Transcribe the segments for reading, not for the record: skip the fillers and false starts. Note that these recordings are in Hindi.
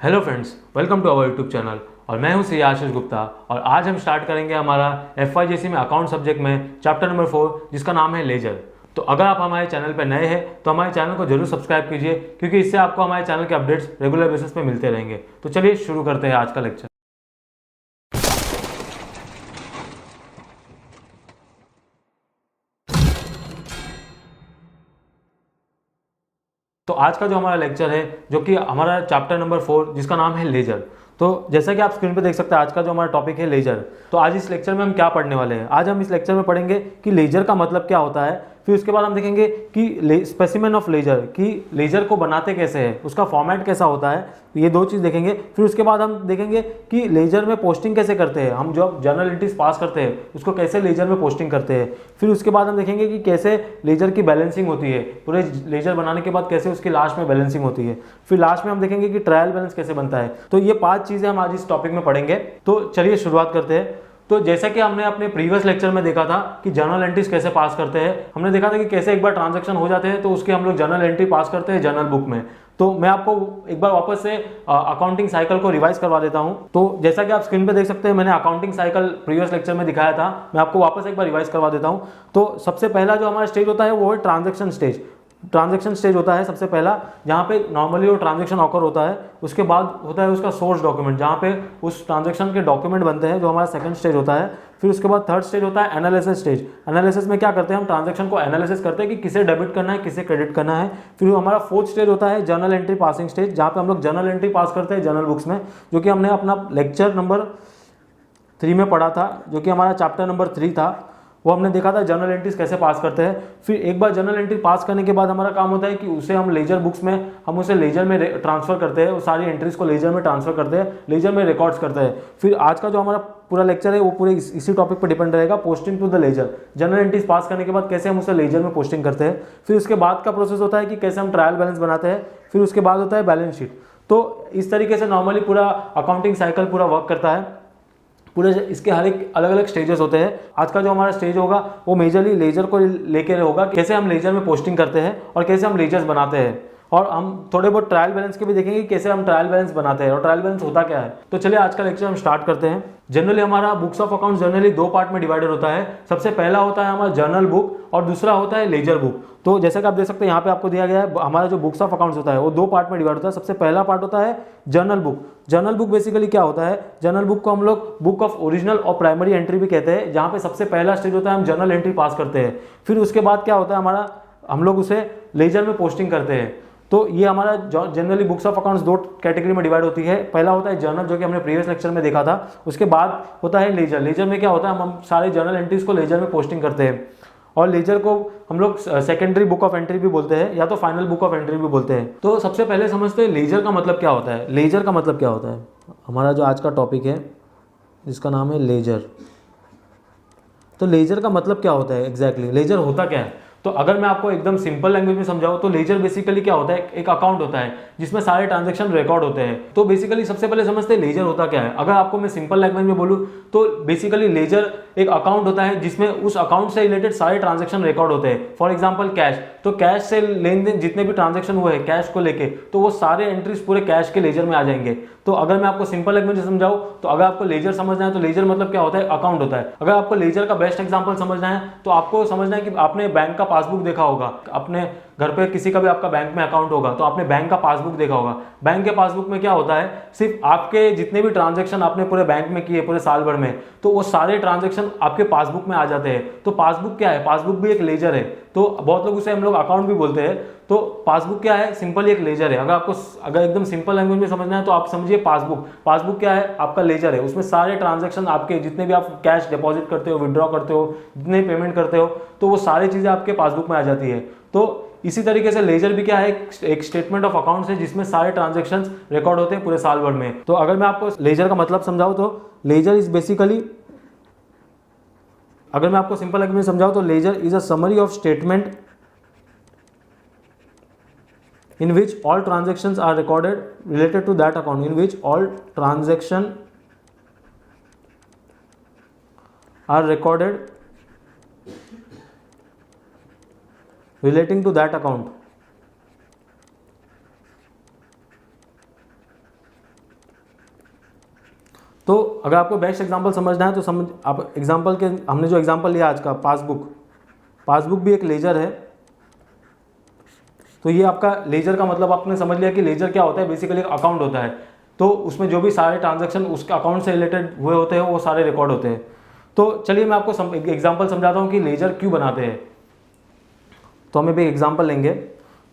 Hello friends, welcome to our YouTube channel. और मैं हूं श्री आशीष गुप्ता। और आज हम स्टार्ट करेंगे हमारा एफवाईजेसी में अकाउंट सब्जेक्ट में चैप्टर नंबर 4, जिसका नाम है लेजर। तो अगर आप हमारे चैनल पर नए हैं तो हमारे चैनल को जरूर सब्सक्राइब कीजिए, क्योंकि इससे आपको हमारे चैनल के अपडेट्स रेगुलर बेसिस पे मिलते रहेंगे। तो चलिए शुरू करते हैं आज का लेक्चर। तो आज का जो हमारा लेक्चर है, जो कि हमारा चैप्टर नंबर 4, जिसका नाम है लेजर। तो जैसा कि आप स्क्रीन पे देख सकते हैं, आज का जो हमारा टॉपिक है लेजर। तो आज इस लेक्चर में हम क्या पढ़ने वाले हैं? आज हम इस लेक्चर में पढ़ेंगे कि लेजर का मतलब क्या होता है। फिर उसके बाद हम देखेंगे कि स्पेसिमेन ऑफ लेजर, कि लेजर को बनाते कैसे है, उसका फॉर्मेट कैसा होता है। ये दो चीज़ देखेंगे। फिर उसके बाद हम देखेंगे कि लेजर में पोस्टिंग कैसे करते हैं, हम जो जर्नल एंट्रीज पास करते हैं उसको कैसे लेजर में पोस्टिंग करते हैं। फिर उसके बाद हम देखेंगे कि कैसे लेजर की बैलेंसिंग होती है, पूरे लेजर बनाने के बाद कैसे उसकी लास्ट में बैलेंसिंग होती है। फिर लास्ट में हम देखेंगे कि ट्रायल बैलेंस कैसे बनता है। तो ये 5 चीज़ें हम आज इस टॉपिक में पढ़ेंगे। तो चलिए शुरुआत करते हैं। तो जैसा कि हमने अपने प्रीवियस लेक्चर में देखा था कि जर्नल एंट्रीज कैसे पास करते हैं, हमने देखा था कि कैसे एक बार ट्रांजैक्शन हो जाते हैं तो उसके हम लोग जर्नल एंट्री पास करते हैं जर्नल बुक में। तो मैं आपको एक बार वापस से अकाउंटिंग साइकिल को रिवाइज करवा देता हूं। तो जैसा कि आप स्क्रीन पे देख सकते हैं, मैंने अकाउंटिंग साइकिल प्रीवियस लेक्चर में दिखाया था, मैं आपको वापस एक बार रिवाइज करवा देता हूं। तो सबसे पहला जो हमारा स्टेज होता है वो है ट्रांजैक्शन स्टेज। ट्रांजैक्शन स्टेज होता है सबसे पहला, जहाँ पे नॉर्मली वो ट्रांजैक्शन ऑकर होता है। उसके बाद होता है उसका सोर्स डॉक्यूमेंट, जहाँ पे उस ट्रांजैक्शन के डॉक्यूमेंट बनते हैं, जो हमारा सेकंड स्टेज होता है। फिर उसके बाद थर्ड स्टेज होता है एनालिसिस स्टेज। एनालिसिस में क्या करते हैं, हम ट्रांजैक्शन को एनालिसिस करते हैं कि किसे डेबिट करना है, किसे क्रेडिट करना है। फिर हमारा फोर्थ स्टेज होता है जर्नल एंट्री पासिंग स्टेज, जहाँ पे हम लोग जर्नल एंट्री पास करते हैं जर्नल बुक्स में, जो कि हमने अपना लेक्चर नंबर 3 में पढ़ा था, जो कि हमारा चैप्टर नंबर 3 था। वो हमने देखा था जर्नल एंट्रीज कैसे पास करते हैं। फिर एक बार जर्नल एंट्री पास करने के बाद हमारा काम होता है कि उसे हम लेजर बुक्स में, हम उसे लेजर में ट्रांसफर करते हैं, वो सारी एंट्रीज को लेजर में ट्रांसफर करते हैं, लेजर में रिकॉर्ड्स करते हैं। फिर आज का जो हमारा पूरा लेक्चर है वो पूरे इसी टॉपिक पर डिपेंड रहेगा, posting to the ledger. Journal entries pass करने के बाद कैसे हम उसे लेजर में पोस्टिंग करते हैं। फिर उसके बाद का प्रोसेस होता है कि कैसे हम ट्रायल बैलेंस बनाते हैं। फिर उसके बाद होता है बैलेंस शीट। तो इस तरीके से नॉर्मली पूरा अकाउंटिंग साइकिल पूरा वर्क करता है। पूरे इसके हर एक अलग अलग स्टेजेस होते हैं। आज का जो हमारा स्टेज होगा वो मेजरली लेजर को लेकर होगा, कैसे हम लेजर में पोस्टिंग करते हैं और कैसे हम लेजर्स बनाते हैं। और हम थोड़े बहुत ट्रायल बैलेंस के भी देखेंगे, कैसे हम ट्रायल बैलेंस बनाते हैं और ट्रायल बैलेंस होता क्या है। तो चलिए आज का लेक्चर हम स्टार्ट करते हैं। जनरली हमारा books of accounts generally 2 part में डिवाइडेड होता है। सबसे पहला होता है हमारा जर्नल बुक और दूसरा होता है लेजर बुक। तो जैसा कि आप देख सकते हैं यहाँ पे आपको दिया गया है, हमारा जो बुक्स ऑफ अकाउंट्स होता है वो 2 पार्ट में डिवाइड होता है। सबसे पहला पार्ट होता है journal book. Journal book basically क्या होता है, जर्नल बुक को हम लोग बुक ऑफ ओरिजिनल और प्राइमरी एंट्री भी कहते हैं, जहाँ पे सबसे पहला स्टेज होता है हम जर्नल एंट्री पास करते हैं। फिर उसके बाद क्या होता है हमारा, हम लोग उसे लेजर में पोस्टिंग करते हैं। तो ये हमारा generally books of accounts 2 category में डिवाइड होती है। पहला होता है जर्नल, जो कि हमने प्रीवियस लेक्चर में देखा था। उसके बाद होता है लेजर। लेजर में क्या होता है, हम सारे जर्नल एंट्रीज को लेजर में पोस्टिंग करते हैं। और लेजर को हम लोग सेकेंडरी बुक ऑफ एंट्री भी बोलते हैं, या तो फाइनल बुक ऑफ एंट्री भी बोलते हैं। तो सबसे पहले समझते हैं लेजर का मतलब क्या होता है। लेजर का मतलब क्या होता है, हमारा जो आज का टॉपिक है जिसका नाम है लेजर। तो लेजर का मतलब क्या होता है एग्जैक्टली, लेजर होता क्या है। तो अगर मैं आपको एकदम सिंपल लैंग्वेज में समझाऊं तो लेजर बेसिकली क्या होता है, एक अकाउंट होता है जिसमें सारे ट्रांजैक्शन रिकॉर्ड होते हैं। तो बेसिकली सबसे पहले समझते हैं लेजर होता क्या है। अगर आपको मैं सिंपल लैंग्वेज में बोलूं तो बेसिकली लेजर एक अकाउंट होता है जिसमें उस अकाउंट से रिलेटेड सारे ट्रांजैक्शन रिकॉर्ड होते हैं। फॉर एग्जांपल कैश, तो कैश से लेन देन जितने भी ट्रांजैक्शन हुए हैं कैश को लेके, तो वो सारे एंट्रीज पूरे कैश के लेजर में आ जाएंगे। तो अगर मैं आपको सिंपल लैंग्वेज में समझाऊं तो अगर आपको लेजर समझना है तो लेजर मतलब क्या होता है, अकाउंट होता है। अगर आपको लेजर का बेस्ट एग्जांपल समझना है तो आपको समझना है कि आपने बैंक का पासबुक देखा होगा, अपने घर पे किसी का भी आपका बैंक में अकाउंट होगा तो आपने बैंक का पासबुक देखा होगा। बैंक के पासबुक में क्या होता है, सिर्फ आपके जितने भी ट्रांजैक्शन आपने पूरे बैंक में किए पूरे साल भर में, तो वो सारे ट्रांजैक्शन आपके पासबुक में आ जाते हैं। तो पासबुक क्या है, पासबुक भी एक लेजर है। तो बहुत लोग उसे हम लोग अकाउंट भी बोलते हैं। तो पासबुक क्या है, सिंपल एक लेजर है। अगर एकदम सिंपल लैंग्वेज में समझना है तो आप समझिए पासबुक। पासबुक क्या है, आपका लेजर है। उसमें सारे ट्रांजैक्शन आपके जितने भी आप कैश डिपॉजिट करते हो, विड्रॉ करते हो, जितने पेमेंट करते हो, तो वो सारी चीजें आपके पासबुक में आ जाती है। तो इसी तरीके से लेजर भी क्या है, एक स्टेटमेंट ऑफ अकाउंट्स है जिसमें सारे ट्रांजैक्शंस रिकॉर्ड होते हैं पूरे साल भर में। तो अगर मैं आपको लेजर का मतलब समझाऊं तो लेजर इज बेसिकली, अगर मैं आपको सिंपल लैंग्वेज में समझाऊं तो ledger is a summary of statement in which all transactions are recorded related to that account, in which all transactions are recorded relating to that account. तो अगर आपको बेस्ट एग्जांपल समझना है तो समझ आप एग्जांपल के, हमने जो एग्जांपल लिया आज का पासबुक भी एक लेजर है। तो ये आपका लेजर का मतलब आपने समझ लिया कि लेजर क्या होता है, बेसिकली एक अकाउंट होता है। तो उसमें जो भी सारे ट्रांजैक्शन उसके अकाउंट से रिलेटेड हुए होते हैं वो सारे रिकॉर्ड होते हैं। तो चलिए मैं आपको एग्जाम्पल समझाता हूँ कि लेजर क्यों बनाते हैं। तो हम भी एग्जाम्पल लेंगे।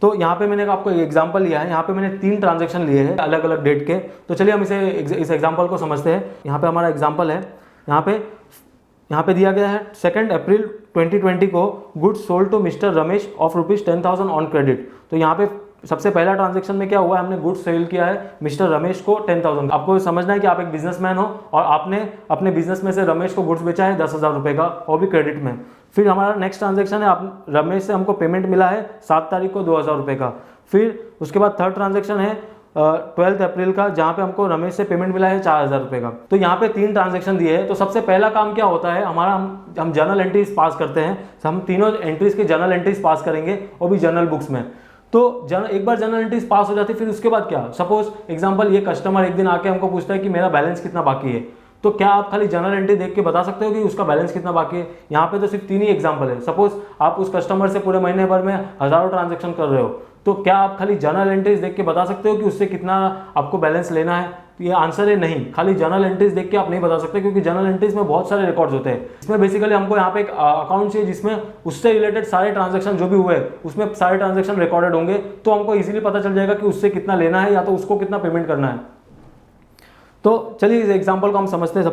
तो यहाँ पे मैंने आपको एग्जाम्पल लिया है, यहाँ पे मैंने 3 ट्रांजैक्शन लिए हैं अलग अलग डेट के। तो चलिए हम इस एग्जाम्पल को समझते हैं। यहाँ पे हमारा एग्जाम्पल है, यहाँ पे दिया गया है 2 अप्रैल 2020 को goods sold to mister Ramesh of ₹10,000 on credit. तो यहाँ पे सबसे पहला ट्रांजैक्शन में क्या हुआ है, हमने गुड्स सेल किया है मिस्टर रमेश को 10,000। आपको समझना है कि आप एक बिजनेसमैन हो और आपने अपने बिजनेस में से रमेश को गुड्स बेचा है 10,000 रुपये का, और भी क्रेडिट में। फिर हमारा नेक्स्ट ट्रांजैक्शन है, आप रमेश से हमको पेमेंट मिला है 7 तारीख को 2,000 रुपये का। फिर उसके बाद थर्ड ट्रांजैक्शन है 12 अप्रैल का, जहाँ पे हमको रमेश से पेमेंट मिला है 4,000 रुपये का। तो यहाँ पे 3 ट्रांजैक्शन दिए हैं। तो सबसे पहला काम क्या होता है हमारा, हम जर्नल एंट्रीज पास करते हैं। हम तीनों एंट्रीज के जर्नल एंट्रीज पास करेंगे, वो भी जर्नल बुक्स में। तो एक बार जर्नल एंट्रीज पास हो जाती है, फिर उसके बाद क्या, सपोज एग्जांपल ये कस्टमर एक दिन आके हमको पूछता है कि मेरा बैलेंस कितना बाकी है। तो क्या आप खाली जर्नल एंट्री देख के बता सकते हो कि उसका बैलेंस कितना बाकी है? यहाँ पे तो सिर्फ 3 ही एग्जांपल है। सपोज आप उस कस्टमर से पूरे महीने भर में हजारों ट्रांजैक्शन कर रहे हो, तो क्या आप खाली जर्नल एंट्रीज देख के बता सकते हो कि उससे कितना आपको बैलेंस लेना है? तो ये आंसर है नहीं, खाली जर्नल एंट्रीज देख के आप नहीं बता सकते, क्योंकि जर्नल एंट्रीज में बहुत सारे रिकॉर्ड्स होते हैं। इसमें बेसिकली हमको यहाँ पे एक अकाउंट चाहिए जिसमें उससे रिलेटेड सारे ट्रांजैक्शन जो भी हुए उसमें सारे ट्रांजैक्शन रिकॉर्डेड होंगे। तो हमको इजीली पता चल जाएगा कि उससे कितना लेना है या तो उसको कितना पेमेंट करना है। तो चलिए इस एग्जाम्पल को हम समझते हैं।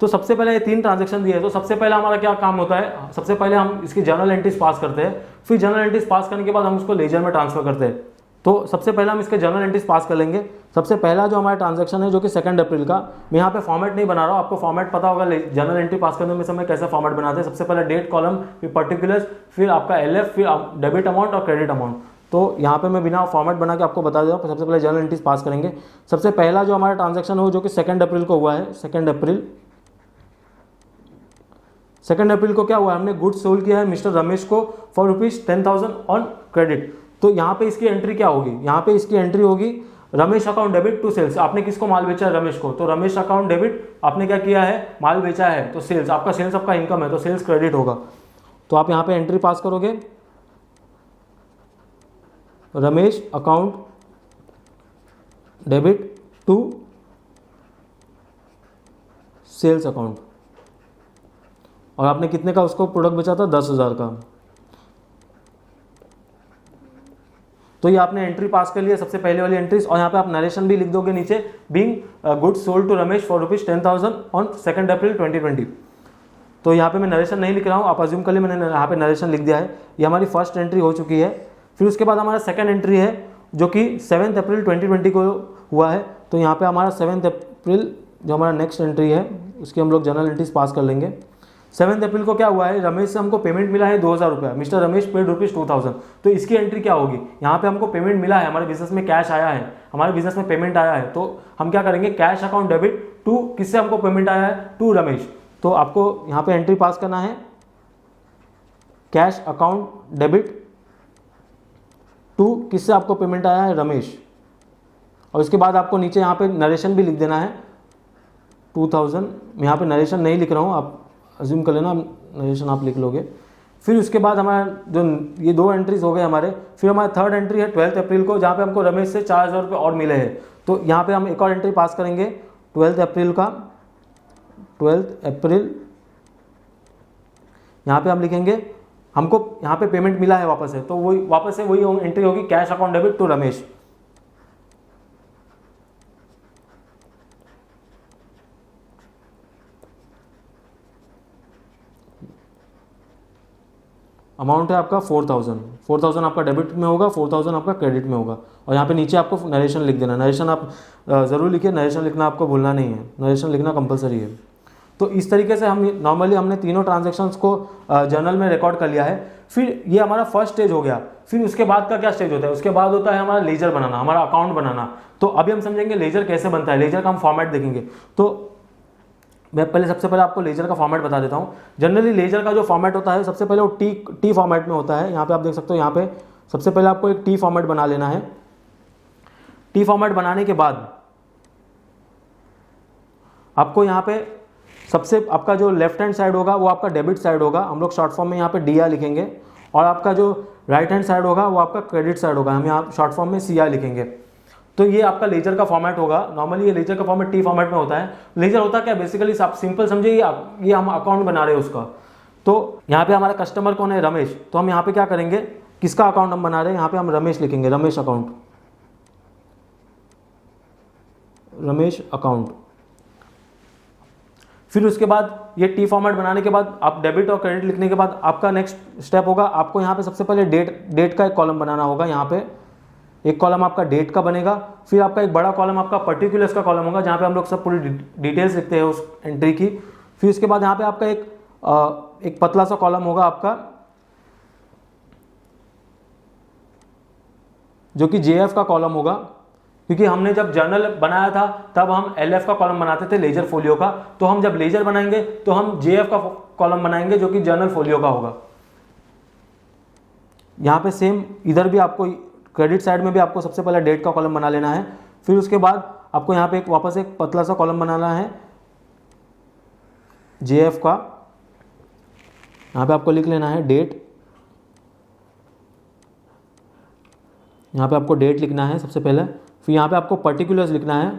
सबसे पहले ये 3 ट्रांजैक्शन दिए हैं। तो सबसे पहले हमारा क्या काम होता है, सबसे पहले हम इसकी जर्नल एंट्रीज पास करते हैं। फिर जर्नल एंट्रीज पास करने के बाद हम उसको लेजर में ट्रांसफर करते हैं। तो सबसे पहले हम इसके जर्नल एंट्रीज पास कर लेंगे। सबसे पहला जो हमारा ट्रांजैक्शन है जो कि 2 अप्रैल का, मैं यहाँ पे फॉर्मेट नहीं बना रहा हूँ, आपको फॉर्मेट पता होगा जर्नल एंट्री पास करने में समय कैसे फॉर्मेट बनाते हैं। सबसे पहले डेट कॉलम, फिर पर्टिकुलर्स, फिर आपका LF, फिर डेबिट अमाउंट और क्रेडिट अमाउंट। तो यहाँ पे मैं बिना फॉर्मेट बना के आपको बता देता हूँ। सबसे पहले जर्नल एंट्रीज पास करेंगे। सबसे पहला जो हमारा ट्रांजैक्शन हो जो कि 2 अप्रैल को हुआ है, 2 अप्रैल को क्या हुआ, हमने गुड्स सोल्ड किया है मिस्टर रमेश को फॉर ₹10,000 ऑन क्रेडिट। तो यहाँ पे इसकी एंट्री क्या होगी, यहाँ पे इसकी एंट्री होगी Ramesh account debit to sales. आपने किसको माल बेचा है, रमेश को। तो रमेश अकाउंट डेबिट, आपने क्या किया है, माल बेचा है, तो सेल्स, आपका सेल्स आपका इनकम है तो सेल्स क्रेडिट होगा। तो आप यहाँ पे एंट्री पास करोगे Ramesh account debit to sales account, और आपने कितने का उसको प्रोडक्ट बेचा था, 10,000 का। तो ये आपने एंट्री पास कर लिया, सबसे पहले वाली एंट्रीज। और यहाँ पे आप नरेशन भी लिख दोगे नीचे, being goods sold to Ramesh for ₹10,000 on 2 अप्रैल 2020। तो यहाँ पे मैं नरेशन नहीं लिख रहा हूँ, आप अज्यूम कर लिए मैंने यहाँ पे नरेशन लिख दिया है। ये हमारी फर्स्ट एंट्री हो चुकी है। फिर उसके बाद हमारा सेकंड एंट्री है जो कि 7 अप्रैल 2020 को हुआ है। तो यहाँ पे हमारा 7 अप्रैल जो हमारा नेक्स्ट एंट्री है उसकी हम लोग जर्नल एंट्रीज पास कर लेंगे। 7 अप्रैल को क्या हुआ है, रमेश से हमको पेमेंट मिला है 2,000 रुपये, मिस्टर रमेश पेड ₹2,000। तो इसकी एंट्री क्या होगी, यहाँ पे हमको पेमेंट मिला है, हमारे बिजनेस में कैश आया है, हमारे बिजनेस में पेमेंट आया है। तो हम क्या करेंगे, कैश अकाउंट डेबिट टू, किससे हमको पेमेंट आया है, टू रमेश। तो आपको यहाँ पे एंट्री पास करना है कैश अकाउंट डेबिट टू, किससे आपको पेमेंट आया है, रमेश। और इसके बाद आपको नीचे यहाँ पे नरेशन भी लिख देना है 2,000। मैं यहाँ पे नरेशन नहीं लिख रहा हूँ, आप अज्यूम कर लेना, नरेशन आप लिख लोगे। फिर उसके बाद हमारा जो ये 2 एंट्रीज हो गए हमारे। फिर हमारा थर्ड एंट्री है 12 अप्रैल को, जहाँ पे हमको रमेश से 4,000 रुपये और मिले हैं। तो यहाँ पे हम एक और एंट्री पास करेंगे 12 अप्रैल का, 12 अप्रैल। यहाँ पे हम लिखेंगे हमको यहाँ पे पेमेंट मिला है वापस है, तो वही वापस से वही एंट्री होगी cash account debit to Ramesh. Amount है आपका 4,000 आपका डेबिट में होगा, 4,000 आपका क्रेडिट में होगा। और यहाँ पे नीचे आपको नरेशन लिख देना। नरेशन आप ज़रूर लिखिए, नरेशन लिखना आपको भूलना नहीं है, नरेशन लिखना कंपलसरी है। तो इस तरीके से हम नॉर्मली हमने तीनों ट्रांजैक्शंस को जर्नल में रिकॉर्ड कर लिया है। फिर ये हमारा फर्स्ट स्टेज हो गया। फिर उसके बाद का क्या स्टेज होता है, उसके बाद होता है हमारा लेजर बनाना, हमारा अकाउंट बनाना। तो अभी हम समझेंगे लेजर कैसे बनता है, लेजर का हम फॉर्मेट देखेंगे। तो मैं सबसे पहले आपको लेजर का फॉर्मेट बता देता हूँ। जनरली लेजर का जो फॉर्मेट होता है सबसे पहले वो टी फॉर्मेट में होता है। यहाँ पे आप देख सकते हो, यहाँ पे सबसे पहले आपको एक टी फॉर्मेट बना लेना है। टी फॉर्मेट बनाने के बाद आपको यहाँ पे सबसे आपका जो लेफ्ट हैंड साइड होगा वो आपका डेबिट साइड होगा, हम लोग शॉर्ट फॉर्म में यहाँ पे डी लिखेंगे, और आपका जो राइट हैंड साइड होगा वो आपका क्रेडिट साइड होगा, हम यहाँ शॉर्ट फॉर्म में सी लिखेंगे। तो ये आपका लेजर का फॉर्मेट होगा। नॉर्मली ये लेजर का फॉर्मेट टी फॉर्मेट में होता है। लेजर होता क्या बेसिकली, आप सिंपल समझिए ये हम अकाउंट बना रहे हैं उसका। तो यहाँ पे हमारा कस्टमर कौन है, रमेश, तो हम यहाँ पे क्या करेंगे, किसका अकाउंट हम बना रहे हैं, यहाँ पे हम रमेश लिखेंगे, रमेश अकाउंट, रमेश अकाउंट। फिर उसके बाद ये टी फॉर्मेट बनाने के बाद आप डेबिट और क्रेडिट लिखने के बाद आपका नेक्स्ट स्टेप होगा, आपको यहाँ पे सबसे पहले डेट का एक कॉलम बनाना होगा। यहाँ पे एक कॉलम आपका डेट का बनेगा, फिर आपका एक बड़ा कॉलम आपका पर्टिकुलर्स का कॉलम होगा, जहाँ पे हम लोग सब पूरी डिटेल्स लिखते हैं उस एंट्री की। फिर उसके बाद यहाँ पे आपका एक पतला सा कॉलम होगा आपका, जो कि जेएफ का कॉलम होगा, क्योंकि हमने जब जर्नल बनाया था तब हम एलएफ का कॉलम बनाते थे लेजर फोलियो का, तो हम जब लेजर बनाएंगे तो हम जेएफ का कॉलम बनाएंगे जो कि जर्नल फोलियो का होगा। यहाँ पे सेम इधर भी आपको क्रेडिट साइड में भी आपको सबसे पहले डेट का कॉलम बना लेना है। फिर उसके बाद आपको यहाँ पे वापस एक पतला सा कॉलम बनाना है जेएफ का, यहाँ पे आपको लिख लेना है डेट, यहाँ पे आपको डेट लिखना है सबसे पहले। फिर यहाँ पे आपको पर्टिकुलर्स लिखना है,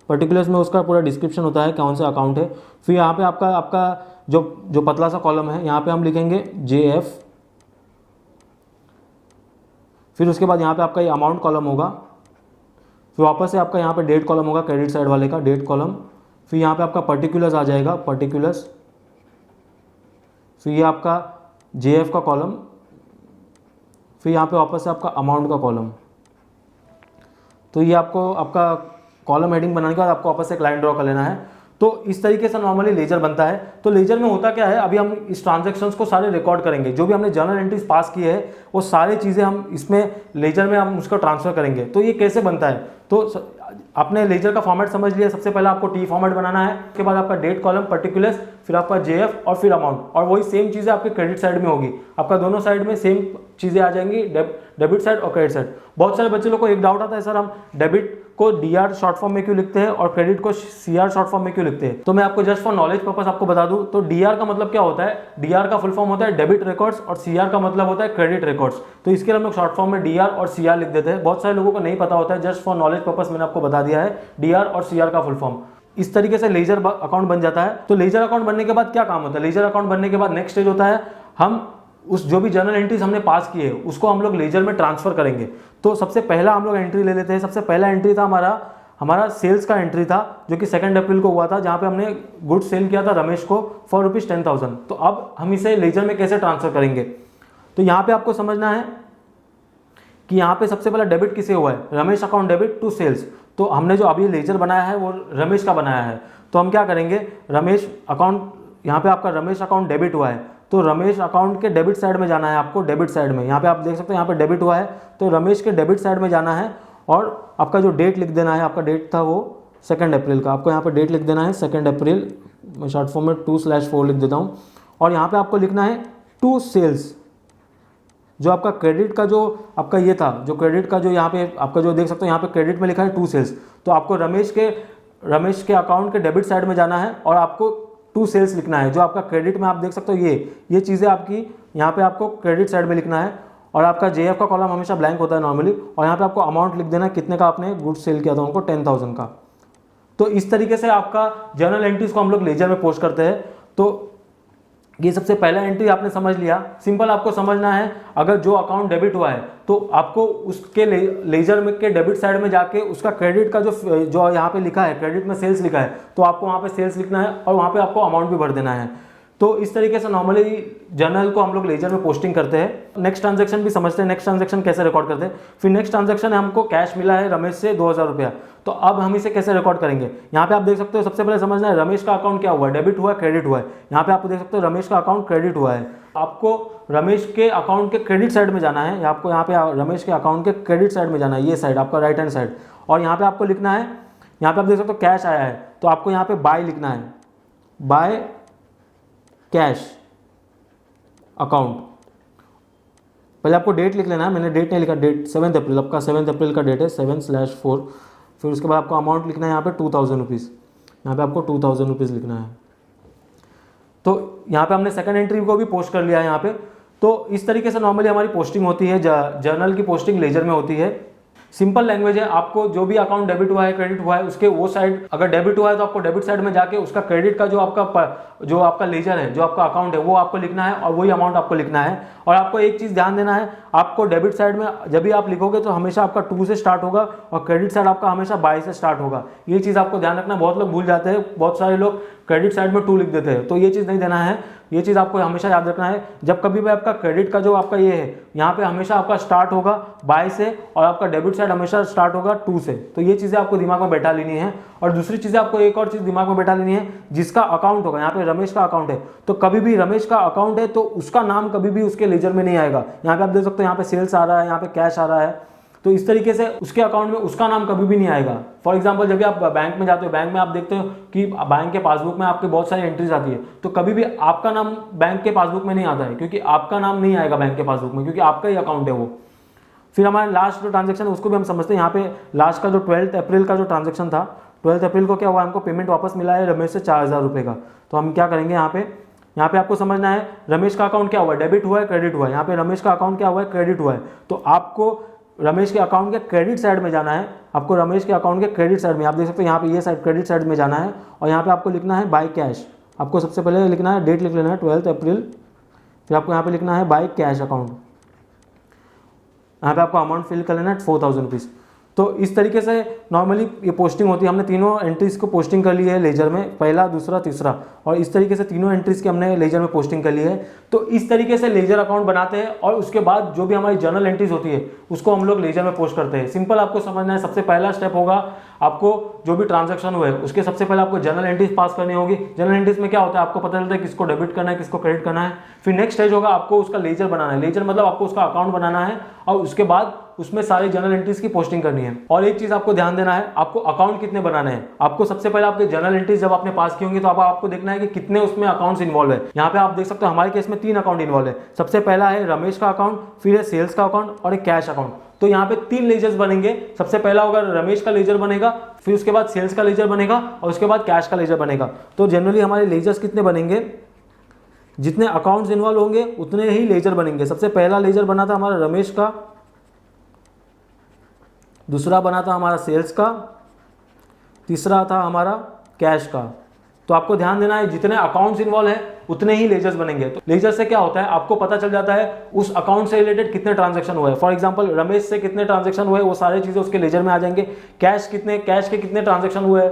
पर्टिकुलर्स में उसका पूरा डिस्क्रिप्शन होता है कौन सा अकाउंट है। फिर यहाँ पे आपका जो पतला सा कॉलम है यहाँ पे हम लिखेंगे जेएफ। फिर उसके बाद यहाँ पे आपका ये अमाउंट कॉलम होगा, फिर वापस से आपका यहाँ पे डेट कॉलम होगा, क्रेडिट साइड वाले का डेट कॉलम। फिर यहाँ पे आपका पर्टिकुलर्स आ जाएगा, पर्टिकुलर्स। फिर ये आपका जेएफ का कॉलम, फिर यहाँ पे वापस से आपका अमाउंट का कॉलम। तो ये आपका कॉलम हेडिंग बनाने के बाद आपको वापस से एक लाइन ड्रॉ कर लेना है। तो इस तरीके से नॉर्मली लेजर बनता है। तो लेजर में होता क्या है, अभी हम इस ट्रांजैक्शंस को सारे रिकॉर्ड करेंगे, जो भी हमने जर्नल एंट्रीज पास किए हैं वो सारी चीज़ें हम इसमें लेजर में हम उसको ट्रांसफर करेंगे। तो ये कैसे बनता है, तो आपने लेजर का फॉर्मेट समझ लिया। सबसे पहले आपको टी फॉर्मेट बनाना है, उसके बाद आपका डेट कॉलम, पर्टिकुलर्स, फिर आपका जेएफ और फिर अमाउंट, और वही सेम चीज़ें आपके क्रेडिट साइड में होगी। आपका दोनों साइड में सेम चीज़ें आ जाएंगी, डेबिट साइड और क्रेडिट साइड। बहुत सारे बच्चे लोग को एक डाउट आता है, सर हम डेबिट को डीआर शॉर्ट फॉर्म में क्यों लिखते हैं और क्रेडिट को सीआर शॉर्ट फॉर्म में क्यों लिखते हैं। तो मैं आपको जस्ट फॉर नॉलेज पर्पस आपको बता दूं, तो डीआर का मतलब क्या होता है, डीआर का फुल फॉर्म होता है डेबिट रिकॉर्ड्स, और सीआर का मतलब होता है क्रेडिट रिकॉर्ड्स। तो इसके लिए हम लोग शॉर्ट फॉर्म में डीआर और सीआर लिख देते हैं। बहुत सारे लोगों को नहीं पता होता है, जस्ट फॉर नॉलेज पर्पस मैंने आपको बता दिया है डीआर और सीआर का फुल फॉर्म। इस तरीके से लेजर अकाउंट बन जाता है। तो लेजर अकाउंट बनने के बाद क्या काम होता है, लेजर अकाउंट बनने के बाद नेक्स्ट स्टेज होता है, हम उस जो भी जर्नल एंट्रीज हमने पास किए उसको हम लोग लेजर में ट्रांसफर करेंगे। तो सबसे पहला हम लोग एंट्री ले लेते हैं। सबसे पहला एंट्री था हमारा सेल्स का एंट्री था, जो कि 2 अप्रैल को हुआ था, जहां पे हमने गुड सेल किया था रमेश को फॉर ₹10,000। तो अब हम इसे लेजर में कैसे ट्रांसफर करेंगे, तो यहाँ पे आपको समझना है कि यहाँ पे सबसे पहला डेबिट किसे हुआ है, Ramesh account debit to sales. तो हमने जो अभी लेजर बनाया है वो रमेश का बनाया है। तो हम क्या करेंगे, रमेश अकाउंट, यहाँ पे आपका रमेश अकाउंट डेबिट हुआ है, तो रमेश अकाउंट के डेबिट साइड में जाना है आपको, डेबिट साइड में। यहाँ पे आप देख सकते हो यहाँ पे डेबिट हुआ है, तो रमेश के डेबिट साइड में जाना है, और आपका जो डेट लिख देना है, आपका डेट था वो 2 अप्रैल का, आपको यहाँ पे डेट लिख देना है 2 अप्रैल, मैं शॉर्ट फॉर्म में 2/4 लिख देता हूँ। और यहाँ पे आपको लिखना है टू सेल्स, जो आपका क्रेडिट का जो आपका ये था, जो क्रेडिट का जो यहाँ पे आपका जो देख सकते हो यहाँ पे क्रेडिट में लिखा है टू सेल्स, तो आपको रमेश के अकाउंट के डेबिट साइड में जाना है और आपको टू सेल्स लिखना है। जो आपका क्रेडिट में आप देख सकते हो ये चीज़ें आपकी यहाँ पे आपको क्रेडिट साइड में लिखना है, और आपका जेएफ का कॉलम हमेशा ब्लैंक होता है नॉर्मली, और यहाँ पे आपको अमाउंट लिख देना कितने का आपने गुड्स सेल किया था उनको, 10,000 का। तो इस तरीके से आपका जर्नल एंट्रीज को हम लोग लेजर में पोस्ट करते हैं। तो ये सबसे पहला एंट्री आपने समझ लिया। सिंपल आपको समझना है, अगर जो अकाउंट डेबिट हुआ है तो आपको उसके लेजर में के डेबिट साइड में जाके उसका क्रेडिट का जो यहाँ पे लिखा है, क्रेडिट में सेल्स लिखा है, तो आपको वहाँ पे सेल्स लिखना है और वहाँ पे आपको अमाउंट भी भर देना है। तो इस तरीके से नॉर्मली जर्नल को हम लोग लेजर में पोस्टिंग करते हैं। नेक्स्ट ट्रांजैक्शन भी समझते हैं, नेक्स्ट ट्रांजैक्शन कैसे रिकॉर्ड करते हैं। फिर नेक्स्ट ट्रांजैक्शन है, हमको कैश मिला है रमेश से 2,000 रुपया, तो अब हम इसे कैसे रिकॉर्ड करेंगे। यहाँ पे आप देख सकते हो, सबसे पहले समझना है रमेश का अकाउंट क्या हुआ है, डेबिट हुआ है, क्रेडिट हुआ है। यहाँ पे आप देख सकते हो रमेश का अकाउंट क्रेडिट हुआ है, आपको रमेश के अकाउंट के क्रेडिट साइड में जाना है, आपको यहाँ पे रमेश के अकाउंट के क्रेडिट साइड में जाना है, ये साइड आपका राइट हैंड साइड। और यहाँ पे आपको लिखना है, यहाँ पे आप देख सकते हो कैश आया है, तो आपको यहाँ पे बाय लिखना है, बाय कैश अकाउंट। पहले आपको डेट लिख लेना है, मैंने डेट नहीं लिखा, डेट 7 अप्रैल, आपका 7 अप्रैल का डेट है 7/4। फिर उसके बाद आपको अमाउंट लिखना है यहाँ पे 2,000 रुपीज़। यहाँ पे आपको 2000 रुपीज़ लिखना है। तो यहाँ पे हमने सेकंड एंट्री को भी पोस्ट कर लिया है यहाँ पे। तो इस तरीके से नॉर्मली हमारी पोस्टिंग होती है, जर्नल की पोस्टिंग लेजर में होती है। सिंपल लैंग्वेज है, आपको जो भी अकाउंट डेबिट हुआ है क्रेडिट हुआ है उसके वो साइड, अगर डेबिट हुआ है तो आपको डेबिट साइड में जाके उसका क्रेडिट का जो आपका लेजर है, जो आपका अकाउंट है वो आपको लिखना है और वही अमाउंट आपको लिखना है। और आपको एक चीज़ ध्यान देना है, आपको डेबिट साइड में जब भी आप लिखोगे तो हमेशा आपका 2 से स्टार्ट होगा और क्रेडिट साइड आपका हमेशा बाय से स्टार्ट होगा। ये चीज़ आपको ध्यान रखना, बहुत लोग भूल जाते हैं, बहुत सारे लोग क्रेडिट साइड में 2 लिख देते हैं, तो ये चीज़ नहीं देना है। ये चीज़ आपको हमेशा याद रखना है, जब कभी भी आपका क्रेडिट का जो आपका ये है यहाँ पे हमेशा आपका स्टार्ट होगा बाय से और आपका डेबिट साइड हमेशा स्टार्ट होगा 2 से। तो ये चीज़ें आपको दिमाग में बैठा लेनी है। और दूसरी चीज़ें आपको एक और चीज़ दिमाग में बैठा लेनी है, जिसका अकाउंट होगा, यहाँ पे रमेश का अकाउंट है तो कभी भी रमेश का अकाउंट है तो उसका नाम कभी भी उसके लेजर में नहीं आएगा। यहाँ पे आप देख सकते हो, यहाँ पे सेल्स आ रहा है, यहाँ पे कैश आ रहा है, तो इस तरीके से उसके अकाउंट में उसका नाम कभी भी नहीं आएगा। फॉर एग्जांपल जब भी आप बैंक में जाते हो, बैंक में आप देखते हो कि बैंक के पासबुक में आपके बहुत सारी एंट्रीज आती है, तो कभी भी आपका नाम बैंक के पासबुक में नहीं आता है, क्योंकि आपका नाम नहीं आएगा बैंक के पासबुक में, क्योंकि आपका ही अकाउंट है वो। फिर हमारा लास्ट जो ट्रांजेक्शन है उसको भी हम समझते हैं। यहाँ पे लास्ट का जो 12 अप्रैल का जो ट्रांजेक्शन था, 12 अप्रैल को क्या हुआ, हमको पेमेंट वापस मिला है रमेश से 4000 रुपये का। तो हम क्या करेंगे, यहाँ पे आपको समझना है रमेश का अकाउंट क्या हुआ है, डेबिट हुआ है क्रेडिट हुआ है। यहाँ पे रमेश का अकाउंट क्या हुआ है, क्रेडिट हुआ है, तो आपको रमेश के अकाउंट के क्रेडिट साइड में जाना है। आपको रमेश के अकाउंट के क्रेडिट साइड में, आप देख सकते हो यहाँ पे ये साइड क्रेडिट साइड में जाना है और यहाँ पे आपको लिखना है बाय कैश। आपको सबसे पहले लिखना है, डेट लिख लेना है 12 अप्रैल, फिर आपको यहाँ पे लिखना है बाय कैश अकाउंट। यहाँ पे आपको अमाउंट फिल कर लेना है 4000 रुपीज़। तो इस तरीके से नॉर्मली ये पोस्टिंग होती है। हमने तीनों एंट्रीज को पोस्टिंग कर ली है लेजर में, पहला दूसरा तीसरा, और इस तरीके से तीनों एंट्रीज की हमने लेजर में पोस्टिंग कर ली है। तो इस तरीके से लेजर अकाउंट बनाते हैं और उसके बाद जो भी हमारी जर्नल एंट्रीज होती है उसको हम लोग लेजर में पोस्ट करते हैं। सिंपल आपको समझना है, सबसे पहला स्टेप होगा आपको जो भी ट्रांजैक्शन हुआ है उसके सबसे पहले आपको जर्नल एंट्रीज पास करनी होगी। जर्नल एंट्रीज में क्या होता है, आपको पता चलता है किसको डेबिट करना है किसको क्रेडिट करना है। फिर नेक्स्ट स्टेज होगा आपको उसका लेजर बनाना है। लेजर मतलब आपको उसका अकाउंट बनाना है और उसके बाद उसमें सारी जर्नल एंट्रीज की पोस्टिंग करनी है। और एक चीज आपको ध्यान देना है, आपको अकाउंट कितने बनाने हैं। आपको सबसे पहले आपके जर्नल एंट्रीज जब आपने पास की होंगी तो आपको देखना है कि कितने उसमें अकाउंट्स इन्वॉल्व है। यहाँ पे आप देख सकते हो हमारे केस में 3 अकाउंट इन्वॉल्व है। सबसे पहला है रमेश का अकाउंट, फिर है सेल्स का अकाउंट और एक कैश अकाउंट। तो यहाँ पे 3 लेजर्स बनेंगे। सबसे पहला होगा रमेश का लेजर बनेगा, फिर उसके बाद सेल्स का लेजर बनेगा और उसके बाद कैश का लेजर बनेगा। तो जनरली हमारे लेजर्स कितने बनेंगे, जितने अकाउंट्स इन्वॉल्व होंगे उतने ही लेजर बनेंगे। सबसे पहला लेजर बना था हमारा रमेश का, दूसरा बना था हमारा सेल्स का, तीसरा था हमारा कैश का। तो आपको ध्यान देना है जितने अकाउंट्स इन्वॉल्व है उतने ही लेजर्स बनेंगे। तो लेजर से क्या होता है, आपको पता चल जाता है उस अकाउंट से रिलेटेड कितने ट्रांजैक्शन हुए। फॉर एग्जांपल रमेश से कितने ट्रांजैक्शन हुए वो सारी चीजें उसके लेजर में आ जाएंगे। कैश के कितने ट्रांजैक्शन हुए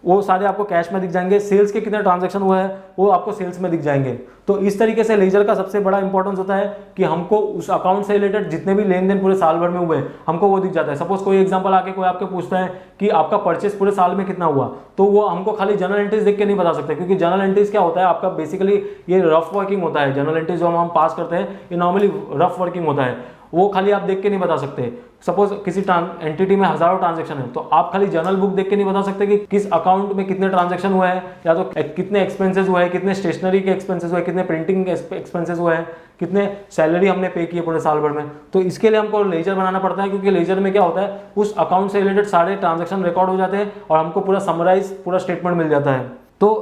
वो सारे आपको कैश में दिख जाएंगे। सेल्स के कितने ट्रांजैक्शन हुए हैं वो आपको सेल्स में दिख जाएंगे। तो इस तरीके से लेजर का सबसे बड़ा इंपॉर्टेंस होता है कि हमको उस अकाउंट से रिलेटेड जितने भी लेन देन पूरे साल भर में हुए हमको वो दिख जाता है। सपोज कोई एग्जांपल आके कोई आपके पूछता है कि आपका परचेस पूरे साल में कितना हुआ, तो वो हमको खाली जर्नल एंट्रीज देख के नहीं बता सकते, क्योंकि जर्नल एंट्रीज क्या होता है आपका बेसिकली ये रफ वर्किंग होता है। जर्नल एंट्रीज जो हम पास करते हैं ये नॉर्मली रफ वर्किंग होता है, वो खाली आप देख के नहीं बता सकते। सपोज किसी एंटिटी में हजारों ट्रांजैक्शन है तो आप खाली जर्नल बुक देख के नहीं बता सकते कि किस अकाउंट में कितने ट्रांजैक्शन हुए हैं, या तो कितने एक्सपेंसेस हुए हैं, कितने स्टेशनरी के एक्सपेंसेस हुए, कितने प्रिंटिंग के एक्सपेंसेस हुए हैं, कितने सैलरी हमने पे किए पूरे साल भर में। तो इसके लिए हमको लेजर बनाना पड़ता है, क्योंकि लेजर में क्या होता है उस अकाउंट से रिलेटेड सारे ट्रांजैक्शन रिकॉर्ड हो जाते हैं और हमको पूरा समराइज पूरा स्टेटमेंट मिल जाता है। तो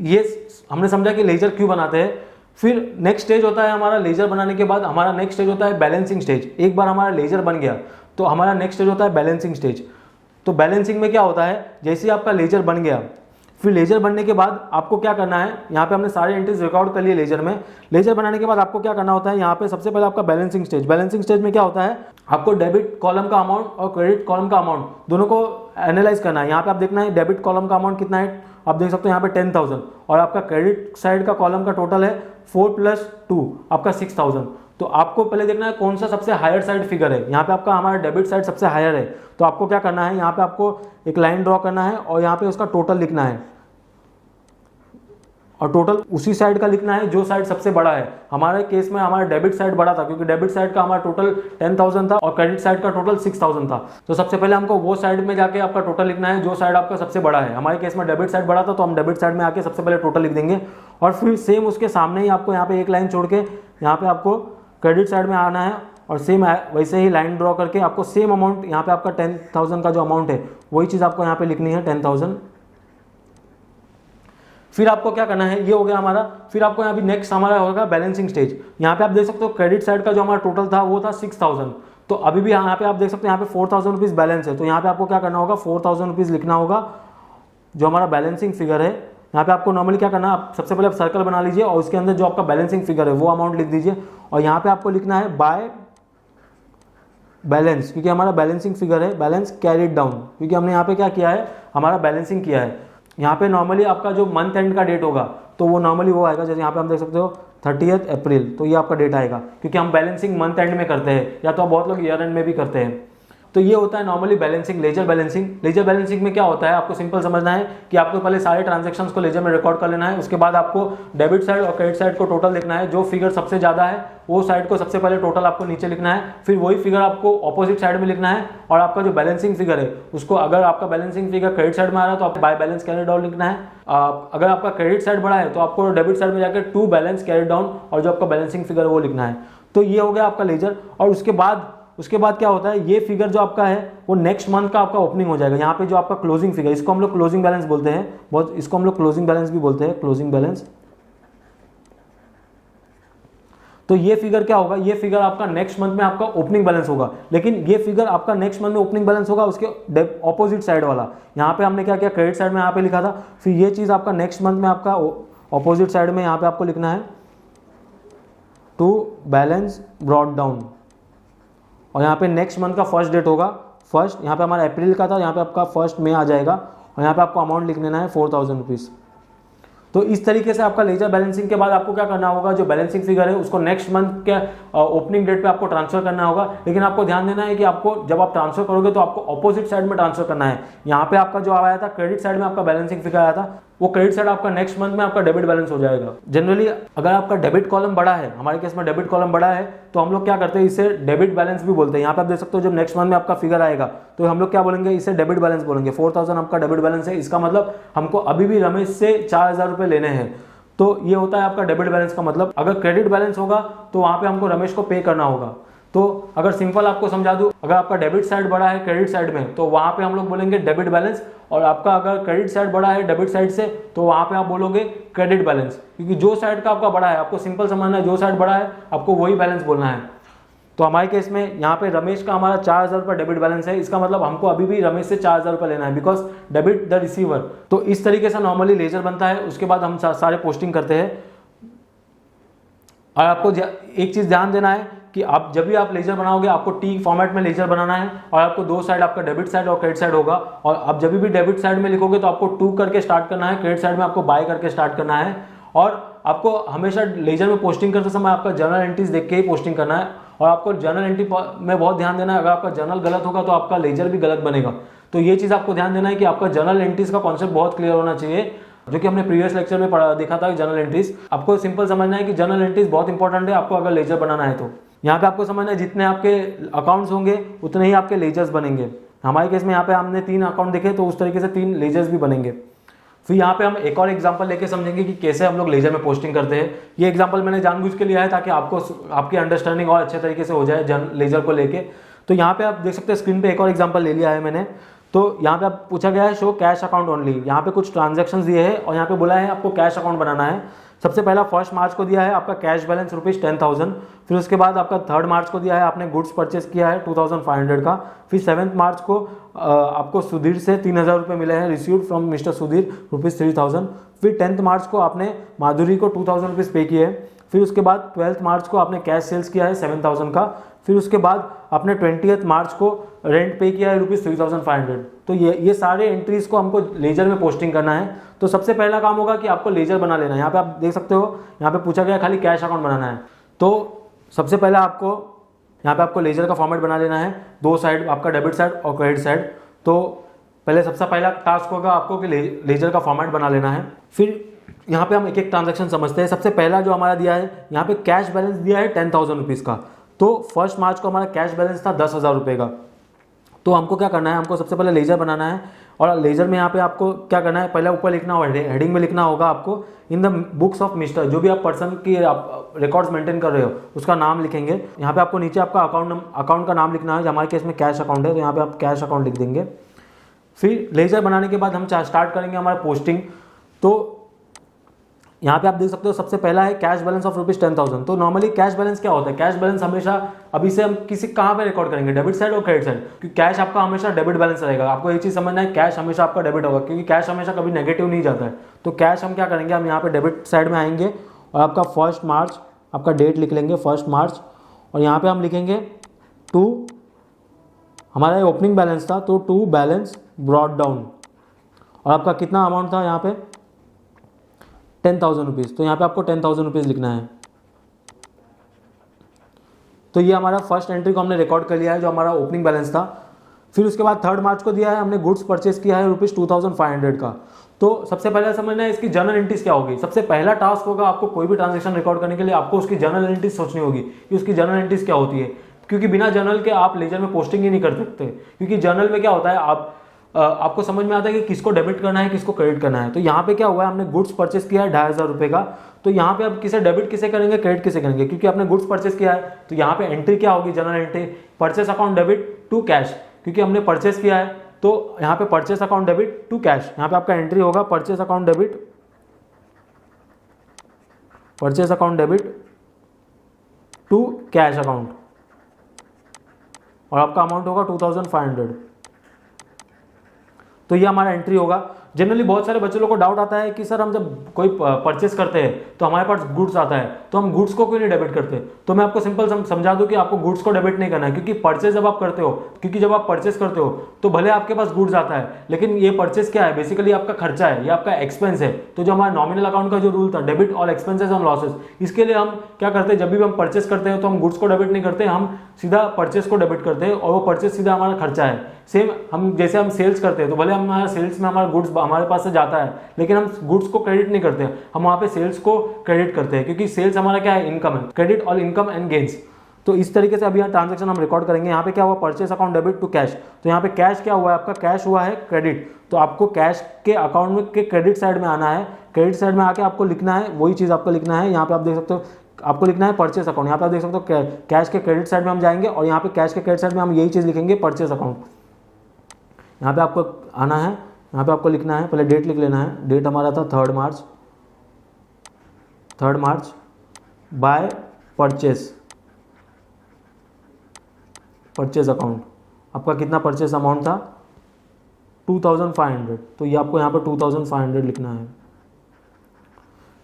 ये हमने समझा कि लेजर क्यों बनाते हैं। फिर नेक्स्ट स्टेज होता है हमारा लेजर बनाने के बाद हमारा नेक्स्ट स्टेज होता है बैलेंसिंग स्टेज। एक बार हमारा लेजर बन गया तो हमारा नेक्स्ट स्टेज होता है बैलेंसिंग स्टेज। तो बैलेंसिंग में क्या होता है, जैसे ही आपका लेजर बन गया फिर लेजर बनने के बाद आपको क्या करना है, यहाँ पे हमने सारे एंट्रीज रिकॉर्ड कर लिए लेजर में। लेजर बनाने के बाद आपको क्या करना होता है, यहाँ पे सबसे पहले आपका बैलेंसिंग स्टेज। बैलेंसिंग स्टेज में क्या होता है, आपको डेबिट कॉलम का अमाउंट और क्रेडिट कॉलम का अमाउंट दोनों को एनालाइज करना है। यहाँ पे आप देखना है डेबिट कॉलम का अमाउंट कितना है, आप देख सकते हो यहाँ पे 10,000 और आपका क्रेडिट साइड का कॉलम का टोटल है 4 + 2 आपका 6,000। तो आपको पहले देखना है कौन सा सबसे हायर साइड फिगर है। यहाँ पे आपका हमारा डेबिट साइड सबसे हायर है, तो आपको क्या करना है, यहाँ पे आपको एक लाइन ड्रॉ करना है और यहाँ पे उसका टोटल लिखना है और टोटल उसी साइड का लिखना है जो साइड सबसे बड़ा है। हमारे केस में हमारा डेबिट साइड बड़ा था, क्योंकि डेबिट साइड का हमारा टोटल 10,000 था और क्रेडिट साइड का टोटल 6,000 था। तो सबसे पहले हमको वो साइड में जाके आपका टोटल लिखना है जो साइड आपका सबसे बड़ा है। हमारे केस में डेबिट साइड बड़ा था तो हम डेबिट साइड में आके सबसे पहले टोटल लिख देंगे और फिर सेम उसके सामने ही आपको यहाँ पे एक लाइन छोड़ के यहाँ पे आपको क्रेडिट साइड में आना है और सेम वैसे ही लाइन ड्रॉ करके आपको सेम अमाउंट यहाँ पे आपका 10,000 का जो अमाउंट है वही चीज़ आपको यहाँ पे लिखनी है 10,000। फिर आपको क्या करना है, ये हो गया हमारा। फिर आपको यहाँ भी नेक्स्ट हमारा होगा बैलेंसिंग स्टेज। यहाँ पे आप देख सकते हो क्रेडिट साइड का जो हमारा टोटल था वो था 6000, तो अभी भी यहाँ पे आप देख सकते हो यहाँ पे 4000 रुपीज़ बैलेंस है। तो यहाँ पे आपको क्या करना होगा, 4000 रुपीज़ लिखना होगा जो हमारा बैलेंसिंग फिगर है। यहाँ पे आपको नॉर्मली क्या करना है, आप सबसे पहले आप सर्कल बना लीजिए और उसके अंदर जो आपका बैलेंसिंग फिगर है वो अमाउंट लिख दीजिए। और यहाँ पे आपको लिखना है बाय बैलेंस, क्योंकि हमारा बैलेंसिंग फिगर है, बैलेंस कैरिड डाउन, क्योंकि हमने यहाँ पे क्या किया है, हमारा बैलेंसिंग किया है। यहाँ पे नॉर्मली आपका जो मंथ एंड का डेट होगा तो वो नॉर्मली वो आएगा, जैसे यहाँ पे हम देख सकते हो 30 अप्रैल, तो ये आपका डेट आएगा, क्योंकि हम बैलेंसिंग मंथ एंड में करते हैं, या तो बहुत लोग ईयर एंड में भी करते हैं। तो ये होता है normally balancing, ledger balancing. Ledger balancing में क्या होता है, आपको सिंपल समझना है कि आपको पहले सारे ट्रांजैक्शंस को लेजर में रिकॉर्ड कर लेना है। उसके बाद आपको डेबिट साइड और क्रेडिट साइड को टोटल लिखना है। जो फिगर सबसे ज़्यादा है वो साइड को सबसे पहले टोटल आपको नीचे लिखना है, फिर वही फिगर आपको ऑपोजिट साइड में लिखना है। और आपका जो बैलेंसिंग फिगर है उसको, अगर आपका बैलेंसिंग फिगर क्रेडिट साइड में आ रहा है तो आपको बाय बैलेंस कैरी डाउन लिखना है। अगर आपका क्रेडिट साइड बड़ा है तो आपको डेबिट साइड में जाकर टू बैलेंस कैरी डाउन और जो आपका बैलेंसिंग फिगर है वो लिखना है। तो ये हो गया आपका लेजर। और उसके बाद क्या होता है, ये फिगर जो आपका है वो नेक्स्ट मंथ का आपका ओपनिंग हो जाएगा। यहाँ पे जो आपका क्लोजिंग फिगर, इसको हम लोग क्लोजिंग बैलेंस बोलते हैं, बहुत इसको हम लोग क्लोजिंग बैलेंस भी बोलते हैं, क्लोजिंग बैलेंस। तो ये फिगर क्या होगा, ये फिगर आपका नेक्स्ट मंथ में आपका ओपनिंग बैलेंस होगा। लेकिन ये फिगर आपका नेक्स्ट मंथ में ओपनिंग बैलेंस होगा उसके ऑपोजिट साइड वाला। यहाँ पे हमने क्या किया, क्रेडिट साइड में यहाँ पे लिखा था, फिर ये चीज आपका नेक्स्ट मंथ में आपका ऑपोजिट साइड में यहाँ पे आपको लिखना है टू बैलेंस ब्रॉट डाउन। और यहाँ पे नेक्स्ट मंथ का फर्स्ट डेट होगा, फर्स्ट, यहाँ पे हमारा अप्रैल का था, यहाँ पे आपका 1 मई आ जाएगा। और यहाँ पे आपको अमाउंट लिख लेना है 4000 रुपीज़। तो इस तरीके से आपका लेजर बैलेंसिंग के बाद आपको क्या करना होगा, जो बैलेंसिंग फिगर है उसको नेक्स्ट मंथ के ओपनिंग डेट पे आपको ट्रांसफर करना होगा। लेकिन आपको ध्यान देना है कि आपको जब आप ट्रांसफर करोगे तो आपको ऑपोजिट साइड में ट्रांसफर करना है। यहाँ पे आपका जो आया था क्रेडिट साइड में आपका बैलेंसिंग फिगर आया था, वो क्रेडिट साइड आपका नेक्स्ट मंथ में आपका डेबिट बैलेंस हो जाएगा। जनरली अगर आपका डेबिट कॉलम बड़ा है, हमारे केस में डेबिट कॉलम बड़ा है, तो हम लोग क्या करते हैं, इसे डेबिट बैलेंस भी बोलते हैं। यहाँ पे आप देख सकते हो जब नेक्स्ट मंथ में आपका फिगर आएगा तो हम लोग क्या बोलेंगे, इसे डेबिट बैलेंस बोलेंगे। 4000 आपका डेबिट बैलेंस है, इसका मतलब हमको अभी भी रमेश से 4000 रुपये लेने हैं। तो ये होता है आपका डेबिट बैलेंस का मतलब। अगर क्रेडिट बैलेंस होगा तो वहां पे हमको रमेश को पे करना होगा। तो अगर सिंपल आपको समझा दूं, अगर आपका डेबिट साइड बड़ा है क्रेडिट साइड में तो वहां पे हम लोग बोलेंगे डेबिट बैलेंस, और आपका अगर क्रेडिट साइड बड़ा है डेबिट साइड से तो वहां पे आप बोलोगे क्रेडिट बैलेंस, क्योंकि जो साइड का आपका बड़ा है आपको सिंपल समझना है, जो साइड बड़ा है आपको वही बैलेंस बोलना है। तो हमारे केस में यहाँ पे रमेश का हमारा 4000 रुपये डेबिट बैलेंस है, इसका मतलब हमको अभी भी रमेश से 4000 रुपये लेना है, बिकॉज डेबिट द रिसीवर। तो इस तरीके से नॉर्मली लेजर बनता है। उसके बाद हम सारे पोस्टिंग करते हैं। और आपको एक चीज ध्यान देना है कि आप जब भी आप लेजर बनाओगे आपको टी फॉर्मेट में लेजर बनाना है, और आपको दो साइड आपका डेबिट साइड और क्रेडिट साइड होगा। और आप जब भी डेबिट साइड में लिखोगे तो आपको टू करके स्टार्ट करना है, क्रेडिट साइड में आपको बाय करके स्टार्ट करना है। और आपको हमेशा लेजर में पोस्टिंग करते समय आपका जर्नल एंट्रीज देख के ही पोस्टिंग करना है। और आपको जर्नल एंट्री में बहुत ध्यान देना है, अगर आपका जर्नल गलत होगा तो आपका लेजर भी गलत बनेगा। तो ये चीज़ आपको ध्यान देना है कि आपका जर्नल एंट्रीज का कॉन्सेप्ट बहुत क्लियर होना चाहिए, जो कि हमने प्रीवियस लेक्चर में पढ़ा देखा था। जनरल एंट्रीज आपको सिंपल समझना है कि जनरल एंट्रीज बहुत इंपॉर्टेंट है आपको अगर लेजर बनाना है। तो यहाँ पे आपको समझना है जितने आपके अकाउंट्स होंगे उतने ही आपके लेजर्स बनेंगे। हमारे केस में यहाँ पे हमने 3 अकाउंट देखे, तो उस तरीके से 3 लेजर्स भी बनेंगे। फिर यहाँ पे हम एक और एग्जांपल लेके समझेंगे कि कैसे हम लोग लेजर में पोस्टिंग करते हैं। ये एग्जांपल मैंने जानबूझ के लिया है ताकि आपकी अंडरस्टैंडिंग और अच्छे तरीके से हो जाए लेजर को लेके। तो यहाँ पे आप देख सकते हैं स्क्रीन पे एक और एग्जांपल ले लिया है मैंने। तो यहाँ पे आप पूछा गया है शो कैश अकाउंट ओनली। यहाँ पे कुछ ट्रांजैक्शंस दिए हैं और यहाँ पे बोला है आपको कैश अकाउंट बनाना है। सबसे पहला 1 मार्च को दिया है आपका कैश बैलेंस ₹10,000। फिर उसके बाद आपका 3 मार्च को दिया है आपने गुड्स परचेस किया है 2500 का। फिर 7 मार्च को आपको सुधीर से 3000 रुपये मिले हैं, रिसीव्ड फ्रॉम मिस्टर सुधीर ₹3000। फिर 10th मार्च को आपने माधुरी को 2000 रुपीज़ पे किए। फिर उसके बाद 12th मार्च को आपने कैश सेल्स किया है 7000 का। फिर उसके बाद आपने 20th मार्च को रेंट पे किया है ₹3500। तो ये सारे एंट्रीज को हमको लेजर में पोस्टिंग करना है। तो सबसे पहला काम होगा कि आपको लेजर बना लेना है। यहाँ पे आप देख सकते हो, यहाँ पे पूछा गया खाली कैश अकाउंट बनाना है। तो सबसे पहला आपको यहाँ पे आपको लेजर का फॉर्मेट बना लेना है, 2 साइड आपका डेबिट साइड और क्रेडिट साइड। तो पहले सबसे पहला टास्क होगा आपको कि लेजर का फॉर्मेट बना लेना है। फिर यहाँ पे हम एक एक ट्रांजैक्शन समझते हैं। सबसे पहला जो हमारा दिया है, यहाँ पे कैश बैलेंस दिया है 10,000 रुपीज़ का। तो 1 मार्च को हमारा कैश बैलेंस था 10,000 रुपये का। तो हमको क्या करना है, हमको सबसे पहले लेजर बनाना है। और लेजर में यहाँ पे आपको क्या करना है, पहले ऊपर लिखना होगा, हेडिंग में लिखना होगा आपको in the books of mister. जो भी आप पर्सन की आप रिकॉर्ड्स मेंटेन कर रहे हो उसका नाम लिखेंगे। यहाँ पे आपको नीचे आपका अकाउंट का नाम लिखना है। हमारे केस में कैश अकाउंट है तो यहाँ पे आप कैश अकाउंट लिख देंगे। फिर लेजर बनाने के बाद हम स्टार्ट करेंगे हमारा पोस्टिंग। तो यहाँ पे आप देख सकते हो सबसे पहला है कैश बैलेंस ऑफ ₹10,000। तो नॉर्मली कैश बैलेंस क्या होता है, कैश बैलेंस हमेशा अभी से हम किसी कहाँ पे रिकॉर्ड करेंगे, डेबिट साइड और क्रेडिट साइड, क्योंकि कैश आपका हमेशा डेबिट बैलेंस रहेगा। आपको ये चीज़ समझना है, कैश हमेशा आपका डेबिट होगा, क्योंकि कैश हमेशा कभी नेगेटिव नहीं जाता है। तो कैश हम क्या करेंगे, हम यहाँ पे डेबिट साइड में आएंगे और आपका 1 मार्च आपका डेट लिख लेंगे 1 मार्च, और यहाँ पे हम लिखेंगे टू, हमारा ओपनिंग बैलेंस था तो टू बैलेंस ब्रॉड डाउन, और आपका कितना अमाउंट था यहाँ पे 10,000 रुपीज़। तो यहाँ पे आपको 10,000 रुपीज़ लिखना है। तो ये हमारा फर्स्ट एंट्री को हमने रिकॉर्ड कर लिया है, जो हमारा ओपनिंग बैलेंस था। फिर उसके बाद 3 मार्च को दिया है हमने गुड्स परचेस किया है ₹2,500 का। तो सबसे पहले समझना है इसकी जर्नल एंट्रीज क्या होगी। सबसे पहला टास्क होगा आपको कोई भी ट्रांजेक्शन रिकॉर्ड करने के लिए आपको उसकी जर्नल एंट्रीज सोचनी होगी कि उसकी जर्नल एंट्रीज क्या होती है, क्योंकि बिना जर्नल के आप लेजर में पोस्टिंग ही नहीं कर सकते। क्योंकि जर्नल में क्या होता है, आपको समझ में आता है कि किसको डेबिट करना है किसको क्रेडिट करना है। तो यहाँ पे क्या हुआ है, हमने गुड्स परचेस किया है 2,500 रुपये का। तो यहाँ पे आप किसे डेबिट किसे करेंगे, क्रेडिट किसे करेंगे, क्योंकि आपने गुड्स परचेस किया है। तो यहाँ पे एंट्री क्या होगी, general entry purchase account debit to cash, क्योंकि हमने परचेस किया है तो यहाँ पे purchase account debit to cash. यहाँ पे आपका एंट्री होगा purchase account debit to cash account, और आपका अमाउंट होगा 2,500। तो ये हमारा एंट्री होगा। जनरली बहुत सारे बच्चों को डाउट आता है कि सर हम जब कोई परचेस करते हैं तो हमारे पास गुड्स आता है तो हम गुड्स को क्यों नहीं डेबिट करते। तो मैं आपको सिंपल समझा दूं कि आपको गुड्स को डेबिट नहीं करना है, क्योंकि परचेस जब आप करते हो, क्योंकि जब आप परचेस करते हो तो भले आपके पास गुड्स आता है, लेकिन ये परचेस क्या है, बेसिकली आपका खर्चा है, ये आपका एक्सपेंस है। तो जो हमारा नॉमिनल अकाउंट का जो रूल था, debit all expenses on losses, इसके लिए हम क्या करते हैं, जब भी हम परचेस करते हैं तो हम गुड्स को डेबिट नहीं करते, हम सीधा परचेस को डेबिट करते हैं, और वो परचेस सीधा हमारा खर्चा है। सेम हम जैसे हम सेल्स करते हैं तो भले हमारा सेल्स में हमारा गुड्स हमारे पास से जाता है, लेकिन हम गुड्स को क्रेडिट नहीं करते, हम वहाँ पे सेल्स को क्रेडिट करते हैं, क्योंकि सेल्स हमारा क्या है, इनकम है, credit all income and gains. तो इस तरीके से अभी यहाँ ट्रांजेक्शन हम रिकॉर्ड करेंगे। यहाँ पे क्या हुआ, purchase account debit to cash. तो यहाँ पे कैश क्या हुआ है, आपका कैश हुआ है क्रेडिट। तो आपको कैश के अकाउंट में के क्रेडिट साइड में आना है, क्रेडिट साइड में आके आपको लिखना है वही चीज़ आपको लिखना है। यहाँ पे आप देख सकते हो आपको लिखना है परचेस अकाउंट। यहाँ पे आप देख सकते हो कैश के क्रेडिट साइड में हम जाएंगे और यहाँ पे कैश के क्रेडिट साइड में हम यही चीज़ लिखेंगे परचेस अकाउंट। यहाँ पे आपको आना है, यहाँ पे आपको लिखना है, पहले डेट लिख लेना है। डेट हमारा था 3 मार्च बाय परचेस अकाउंट। आपका कितना परचेस अमाउंट था 2,500। तो ये आपको यहाँ पर 2,500 लिखना है।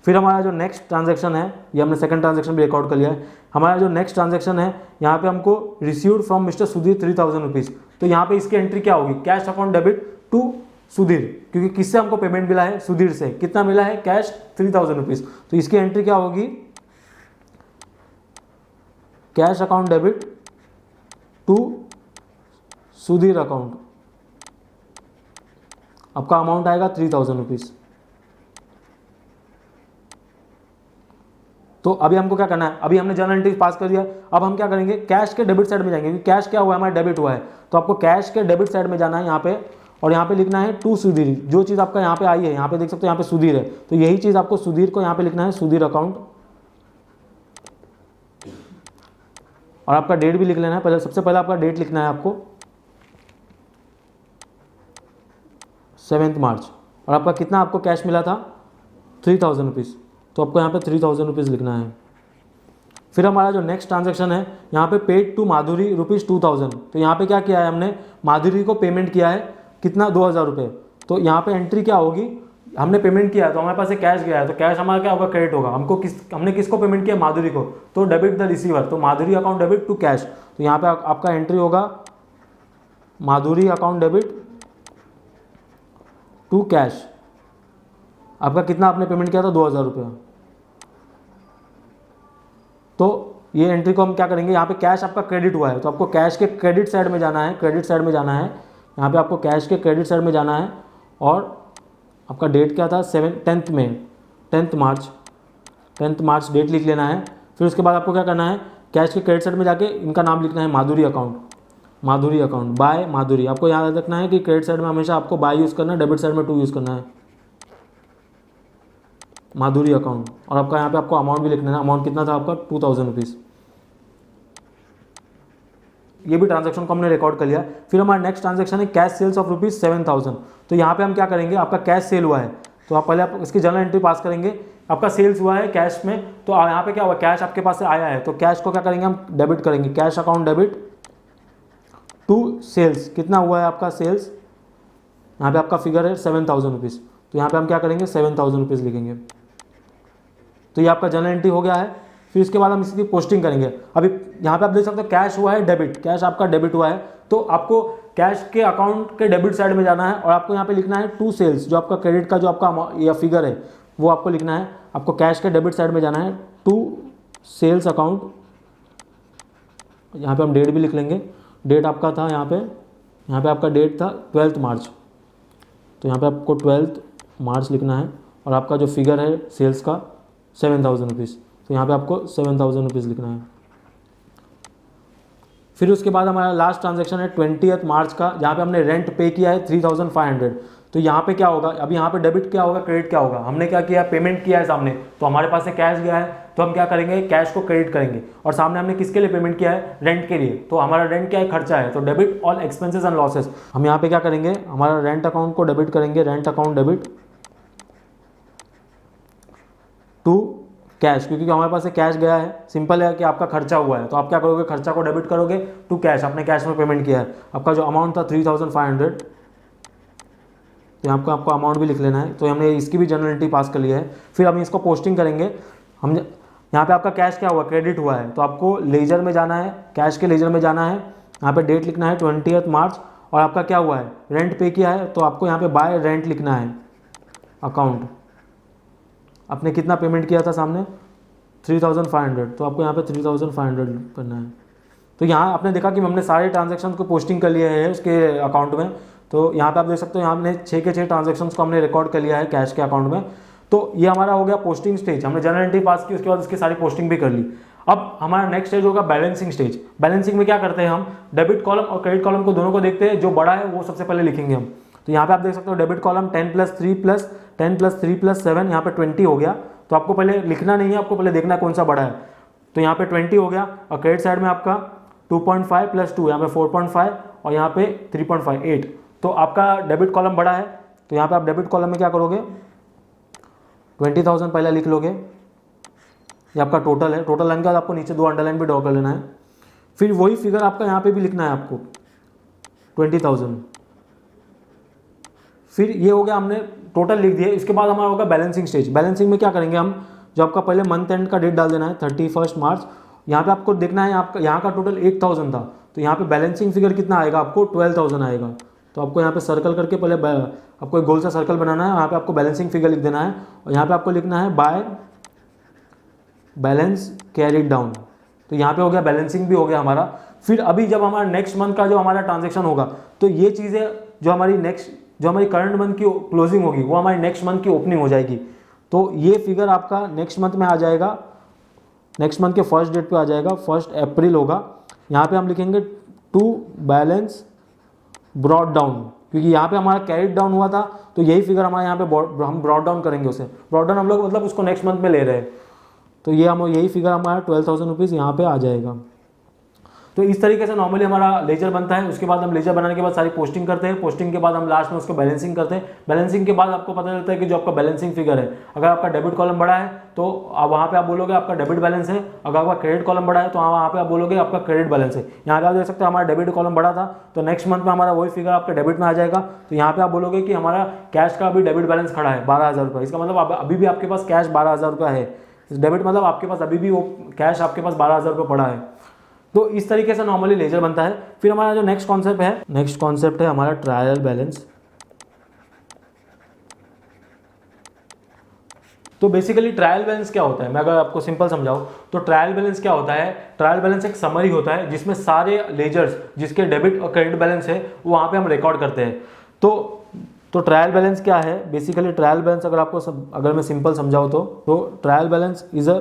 फिर हमारा जो नेक्स्ट ट्रांजैक्शन है, ये हमने सेकंड ट्रांजैक्शन भी रिकॉर्ड कर लिया है। हमारा जो नेक्स्ट ट्रांजैक्शन है, यहाँ पे हमको received from mister Sudhir 3,000 rupees. तो यहाँ पे इसकी एंट्री क्या होगी, cash account debit to Sudhir, क्योंकि किससे हमको पेमेंट मिला है, सुधीर से। कितना मिला है, कैश 3,000 रुपीज़। तो इसकी एंट्री क्या होगी, cash account debit to Sudhir account. आपका अमाउंट आएगा 3,000 रुपीज़। तो अभी हमको क्या करना है, अभी हमने जर्नल एंट्री पास कर दिया। अब हम क्या करेंगे, कैश के डेबिट साइड में जाएंगे, क्योंकि कैश क्या हुआ है, हमारा डेबिट हुआ है। तो आपको कैश के डेबिट साइड में जाना है यहाँ पे, और यहाँ पे लिखना है टू सुधीर। जो चीज़ आपका यहाँ पे आई है, यहाँ पे देख सकते हो यहाँ पे सुधीर है, तो यही चीज़ आपको सुधीर को यहाँ पे लिखना है, सुधीर अकाउंट। और आपका डेट भी लिख लेना है। पहले सबसे पहले आपका डेट लिखना है आपको 7 मार्च, और आपका कितना आपको कैश मिला था 3,000 रुपीज़। तो आपको यहाँ पे 3,000 रुपीज़ लिखना है। फिर हमारा जो नेक्स्ट ट्रांजैक्शन है, यहाँ पे पेड टू माधुरी ₹2,000। तो यहाँ पे क्या किया है, हमने माधुरी को पेमेंट किया है कितना, 2,000 रुपये। तो यहाँ पे एंट्री क्या होगी, हमने पेमेंट किया है तो हमारे पास से कैश गया है, तो कैश हमारा क्या होगा, क्रेडिट होगा। हमने किसको पेमेंट किया, माधुरी को, तो डेबिट द रिसीवर। तो माधुरी अकाउंट डेबिट टू कैश। तो यहाँ पे आपका एंट्री होगा माधुरी अकाउंट डेबिट टू कैश। आपका कितना आपने पेमेंट किया था, 2,000 रुपये। तो ये एंट्री को हम क्या करेंगे, यहाँ पे कैश आपका क्रेडिट हुआ है, तो आपको कैश के क्रेडिट साइड में जाना है, क्रेडिट साइड में जाना है। यहाँ पे आपको कैश के क्रेडिट साइड में जाना है, और आपका डेट क्या था, 10 मार्च डेट लिख लेना है। फिर उसके बाद आपको क्या करना है, कैश के क्रेडिट साइड में जाके इनका नाम लिखना है माधुरी अकाउंट बाय माधुरी। आपको याद रखना है कि क्रेडिट साइड में हमेशा आपको बाय यूज़ करना है, डेबिट साइड में टू यूज़ करना है, माधुरी अकाउंट। और आपका यहाँ पे आपको अमाउंट भी लिखना है, अमाउंट कितना था आपका 2,000 रुपीज़। ये भी ट्रांजैक्शन को हमने रिकॉर्ड कर लिया। फिर हमारा नेक्स्ट ट्रांजैक्शन है कैश सेल्स ऑफ ₹7,000। तो यहाँ पे हम क्या करेंगे, आपका कैश सेल हुआ है, तो आप पहले आप इसकी जर्नल एंट्री पास करेंगे। आपका सेल्स हुआ है कैश में, तो यहाँ पे क्या हुआ, कैश आपके पास से आया है, तो कैश को क्या करेंगे हम डेबिट करेंगे, cash account debit to sales. कितना हुआ है आपका सेल्स, यहाँ पे आपका फिगर है 7,000 रुपीज़, तो यहाँ पे हम क्या करेंगे 7,000 रुपीज़ लिखेंगे। तो ये आपका जर्नल एंट्री हो गया है। फिर इसके बाद हम इसकी पोस्टिंग करेंगे। अभी यहाँ पे आप देख सकते हो कैश हुआ है डेबिट, कैश आपका डेबिट हुआ है, तो आपको कैश के अकाउंट के डेबिट साइड में जाना है और आपको यहाँ पे लिखना है टू सेल्स, जो आपका क्रेडिट का जो आपका या फिगर है वो आपको लिखना है। आपको कैश के डेबिट साइड में जाना है, टू सेल्स अकाउंट। यहाँ पे हम डेट भी लिख लेंगे, डेट आपका था यहाँ पे आपका डेट था 12 मार्च, तो यहाँ पे आपको 12 मार्च लिखना है और आपका जो फिगर है सेल्स का 7,000 रुपीज़, तो यहाँ पे आपको 7,000 रुपीज़ लिखना है। फिर उसके बाद हमारा लास्ट ट्रांजैक्शन है 20 मार्च का, जहाँ पे हमने रेंट पे किया है 3,500। तो यहाँ पे क्या होगा, अभी यहाँ पे डेबिट क्या होगा, क्रेडिट क्या होगा, हमने क्या किया, पेमेंट किया है सामने, तो हमारे पास से कैश गया है, तो हम क्या करेंगे कैश को क्रेडिट करेंगे। और सामने हमने किसके लिए पेमेंट किया है, रेंट के लिए, तो हमारा रेंट क्या है, खर्चा है, तो debit all expenses and losses. हम यहाँ पे क्या करेंगे, हमारा रेंट अकाउंट को डेबिट करेंगे, rent account debit to cash, क्योंकि हमारे पास से कैश गया है, सिंपल है कि आपका खर्चा हुआ है, तो आप क्या करोगे, खर्चा को डेबिट करोगे टू कैश, आपने कैश में पेमेंट किया है। आपका जो अमाउंट था 3,500, तो यहाँ आपको अमाउंट भी लिख लेना है। तो हमने इसकी भी जर्नल एंट्री पास कर लिया है। फिर हम इसको पोस्टिंग करेंगे। हम यहाँ पे आपका कैश क्या हुआ, क्रेडिट हुआ है, तो आपको लेजर में जाना है, कैश के लेजर में जाना है, यहाँ पे डेट लिखना है 20 मार्च, और आपका क्या हुआ है, रेंट पे किया है, तो आपको यहाँ पे बाय रेंट लिखना है अकाउंट। आपने कितना पेमेंट किया था सामने 3,500, तो आपको यहाँ पे 3,500 करना है। तो यहाँ आपने देखा कि हमने सारे ट्रांजैक्शन को पोस्टिंग कर लिए हैं उसके अकाउंट में। तो यहाँ पे आप देख सकते हो, यहाँ हमने 6 के 6 ट्रांजैक्शंस को हमने रिकॉर्ड कर लिया है कैश के अकाउंट में। तो ये हमारा हो गया पोस्टिंग स्टेज, हमने जर्नल एंट्री पास की, उसके बाद इसकी सारी पोस्टिंग भी कर ली। अब हमारा नेक्स्ट स्टेज होगा बैलेंसिंग स्टेज। बैलेंसिंग में क्या करते हैं हम, डेबिट कॉलम और क्रेडिट कॉलम को दोनों को देखते हैं, जो बड़ा है वो सबसे पहले लिखेंगे हम। तो यहाँ पे आप देख सकते हो डेबिट कॉलम 10 + 3 + 10 + 3 + 7, यहाँ पे 20 हो गया। तो आपको पहले लिखना नहीं है, आपको पहले देखना है कौन सा बड़ा है। तो यहाँ पे 20 हो गया, और क्रेडिट साइड में आपका 2.5 + 2, यहाँ पे 4.5, और यहाँ पे 3.5 8। तो आपका डेबिट कॉलम बड़ा है, तो यहाँ पे आप डेबिट कॉलम में क्या करोगे, 20,000 पहले लिख लोगे, ये आपका टोटल है। टोटल लाइन के बाद आपको नीचे 2 अंडरलाइन भी ड्रॉ कर लेना है। फिर वही फिगर आपका यहाँ पे भी लिखना है आपको 20,000। फिर ये हो गया, हमने टोटल लिख दिया। इसके बाद हमारा होगा बैलेंसिंग स्टेज। बैलेंसिंग में क्या करेंगे हम, जो आपका पहले मंथ एंड का डेट डाल देना है 31 मार्च। यहाँ पे आपको देखना है, आपका यहाँ का टोटल 8,000 था, तो यहाँ पे बैलेंसिंग फिगर कितना आएगा, आपको 12,000 आएगा। तो आपको यहाँ पे सर्कल करके पहले आपको एक गोल सा सर्कल बनाना है, यहाँ पे आपको बैलेंसिंग फिगर लिख देना है, और यहाँ पे आपको लिखना है बाय बैलेंस कैरिड डाउन। तो यहाँ पे हो गया, बैलेंसिंग भी हो गया हमारा। फिर अभी जब हमारा नेक्स्ट मंथ का जो हमारा ट्रांजेक्शन होगा, तो ये चीज़ें जो हमारी करंट मंथ की क्लोजिंग होगी, वो हमारी नेक्स्ट मंथ की ओपनिंग हो जाएगी। तो ये फिगर आपका नेक्स्ट मंथ में आ जाएगा, नेक्स्ट मंथ के फर्स्ट डेट पे आ जाएगा, 1 अप्रैल होगा। यहाँ पे हम लिखेंगे टू बैलेंस ब्रॉड डाउन, क्योंकि यहाँ पे हमारा कैरिड डाउन हुआ था, तो यही फिगर हमारे यहाँ पे हम ब्रॉड डाउन करेंगे उसे। ब्रॉड डाउन हम लोग मतलब उसको नेक्स्ट मंथ में ले रहे हैं, तो ये हम यही फिगर हमारा 12,000 रुपीज़ यहाँ पे आ जाएगा। तो इस तरीके से नॉर्मली हमारा लेजर बनता है। उसके बाद हम लेजर बनाने के बाद सारी पोस्टिंग करते हैं। पोस्टिंग के बाद हम लास्ट में उसको बैलेंसिंग करते हैं। बैलेंसिंग के बाद आपको पता चलता है कि जो आपका बैलेंसिंग फिगर है, अगर आपका डेबिट कॉलम बड़ा है तो वहाँ पे आप बोलोगे आपका डेबिट बैलेंस है, अगर आपका क्रेडिट कॉलम बड़ा है तो वहाँ पे आप बोलोगे आपका क्रेडिट बैलेंस है। यहाँ पे आप देख सकते हो हमारा डेबिट कॉलम बड़ा था, तो नेक्स्ट मंथ में हमारा वही फिगर आपका डेबिट में आ जाएगा। तो यहाँ पे आप बोलोगे कि हमारा कैश का अभी डेबिट बैलेंस खड़ा है 12,000 रुपये, इसका मतलब अभी भी आपके पास कैश 12,000 रुपये है। डेबिट मतलब आपके पास अभी भी वो कैश आपके पास 12,000 रुपये पड़ा है। तो इस तरीके से नॉर्मली लेजर बनता है। फिर हमारा जो नेक्स्ट कॉन्सेप्ट है हमारा ट्रायल बैलेंस। तो बेसिकली ट्रायल बैलेंस क्या होता है, मैं अगर आपको सिंपल समझाऊं तो ट्रायल बैलेंस क्या होता है, ट्रायल बैलेंस एक समरी होता है जिसमें सारे लेजर्स जिसके डेबिट और क्रेडिट बैलेंस है वो वहाँ पे हम रिकॉर्ड करते हैं। तो ट्रायल बैलेंस क्या है, बेसिकली ट्रायल बैलेंस अगर मैं सिंपल समझाऊं तो trial balance is a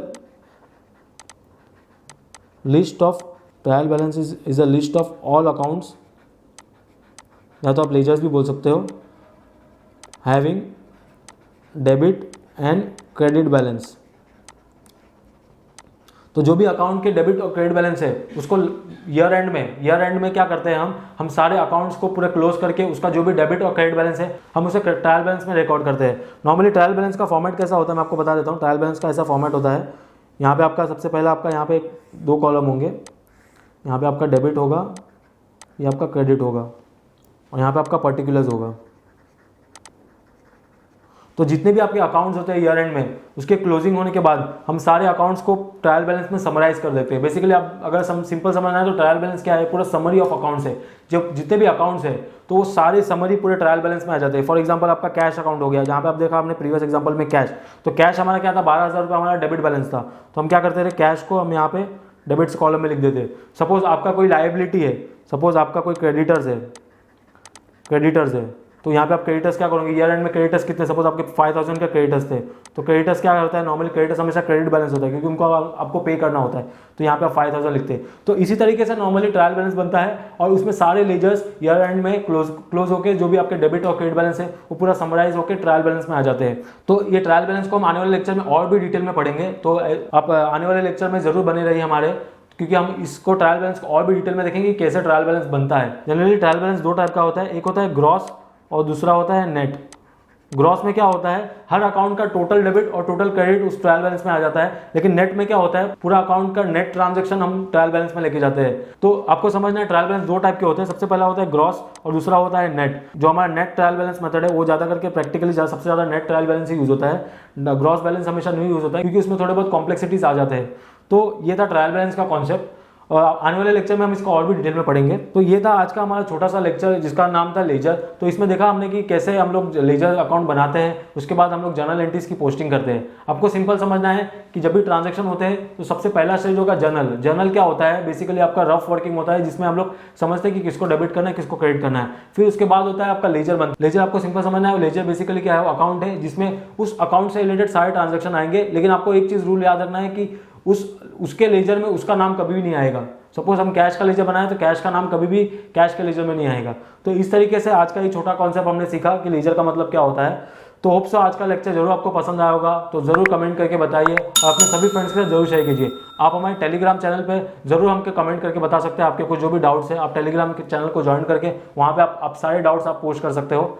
list of trial balance is a list of all accounts, या तो आप लेजर्स भी बोल सकते हो, having debit and credit balance. तो जो भी अकाउंट के डेबिट और क्रेडिट बैलेंस है उसको ईयर एंड में क्या करते हैं, हम सारे अकाउंट्स को पूरे क्लोज करके उसका जो भी डेबिट और क्रेडिट बैलेंस है हम उसे ट्रायल बैलेंस में रिकॉर्ड करते हैं। नॉर्मली ट्रायल बैलेंस का फॉर्मेट कैसा होता है मैं आपको बता देता हूँ। ट्रायल बैलेंस का ऐसा फॉर्मेट होता है, यहाँ पे आपका सबसे पहला आपका यहाँ पे 2 कॉलम होंगे, यहाँ पे आपका डेबिट होगा, ये आपका क्रेडिट होगा और यहाँ पे आपका पर्टिकुलर्स होगा। तो जितने भी आपके अकाउंट्स होते हैं ईयर एंड में उसके क्लोजिंग होने के बाद हम सारे अकाउंट्स को ट्रायल बैलेंस में समराइज कर देते हैं। बेसिकली आप अगर सिंपल समझना है तो ट्रायल बैलेंस क्या है, पूरा समरी ऑफ अकाउंट्स है। जब जितने भी अकाउंट्स है तो वो सारे समरी पूरे ट्रायल बैलेंस में आ जाते हैं। फॉर एग्जांपल आपका कैश अकाउंट हो गया, जहाँ पे आप देखा आपने प्रीवियस एग्जांपल में कैश, तो कैश हमारा क्या था, 12,000 रुपये हमारा डेबिट बैलेंस था। तो हम क्या करते थे, कैश को हम यहाँ पे डेबिट्स कॉलम में लिख देते। सपोज आपका कोई लायबिलिटी है, सपोज आपका कोई क्रेडिटर्स है तो यहाँ पे आप क्रेडिटर्स क्या करोगे, ईयर एंड में क्रेडिटर्स कितने, सपोज आपके 5,000 के क्रेडिटर्स थे तो क्रेडिटर्स क्या होता है, नॉर्मली क्रेडिटर्स हमेशा क्रेडिट बैलेंस होता है क्योंकि उनको आपको पे करना होता है। तो यहाँ पे आप 5,000 लिखते हैं। तो इसी तरीके से नॉर्मली ट्रायल बैलेंस बनता है और उसमें सारे लेजर्स ईयर एंड में क्लोज होकर जो भी आपके डेबिट और क्रेडिट बैलेंस है वो पूरा समराइज होकर ट्रायल बैलेंस में आ जाते हैं। तो ये ट्रायल बैलेंस को हम आने वाले लेक्चर में और भी डिटेल में पढ़ेंगे, तो आप आने वाले लेक्चर में जरूर बने रहिए हमारे, क्योंकि हम इसको ट्रायल बैलेंस को और भी डिटेल में देखेंगे कैसे ट्रायल बैलेंस बनता है। जनरली ट्रायल बैलेंस 2 टाइप का होता है, एक होता है ग्रॉस और दूसरा होता है नेट। ग्रॉस में क्या होता है, हर अकाउंट का टोटल डेबिट और टोटल क्रेडिट उस ट्रायल बैलेंस में आ जाता है, लेकिन नेट में क्या होता है, पूरा अकाउंट का नेट ट्रांजैक्शन हम ट्रायल बैलेंस में लेके जाते हैं। तो आपको समझना है ट्रायल बैलेंस 2 टाइप के होते हैं, सबसे पहला होता है ग्रॉस और दूसरा होता है नेट। जो हमारा नेट ट्रायल बैलेंस मेथड है वो ज्यादा करके प्रैक्टिकली सबसे ज्यादा नेट ट्रायल बैलेंस ही यूज होता है, ग्रॉस बैलेंस हमेशा नहीं यूज होता है क्योंकि उसमें थोड़े बहुत कॉम्प्लेक्सिटीज आ जाते हैं। तो ये था ट्रायल बैलेंस का कॉन्सेप्ट और आने वाले लेक्चर में हम इसको और भी डिटेल में पढ़ेंगे। तो ये था आज का हमारा छोटा सा लेक्चर जिसका नाम था लेजर। तो इसमें देखा हमने कि कैसे हम लोग लेजर अकाउंट बनाते हैं, उसके बाद हम लोग जर्नल एंट्रीज की पोस्टिंग करते हैं। आपको सिंपल समझना है कि जब भी ट्रांजैक्शन होते हैं तो सबसे पहला स्टेज होगा जर्नल। जर्नल क्या होता है, बेसिकली आपका रफ वर्किंग होता है जिसमें हम लोग समझते हैं कि किसको डेबिट करना है किसको क्रेडिट करना है। फिर उसके बाद होता है आपका लेजर। लेजर आपको सिंपल समझना है, लेजर बेसिकली क्या है, अकाउंट है जिसमें उस अकाउंट से रिलेटेड सारे ट्रांजेक्शन आएंगे, लेकिन आपको एक चीज रूल याद रखना है कि उसके लेजर में उसका नाम कभी भी नहीं आएगा। सपोज हम कैश का लेजर बनाए तो कैश का नाम कभी भी कैश के लेजर में नहीं आएगा। तो इस तरीके से आज का ये छोटा कॉन्सेप्ट हमने सीखा कि लेजर का मतलब क्या होता है। तो होप सो आज का लेक्चर जरूर आपको पसंद आया होगा, तो जरूर कमेंट करके बताइए और अपने सभी फ्रेंड्स के साथ जरूर शेयर कीजिए। आप हमारे टेलीग्राम चैनल पे जरूर हमको कमेंट करके बता सकते हैं आपके कुछ जो भी डाउट्स है। आप टेलीग्राम के चैनल को ज्वाइन करके वहाँ पे आप सारे डाउट्स आप पोस्ट कर सकते हो।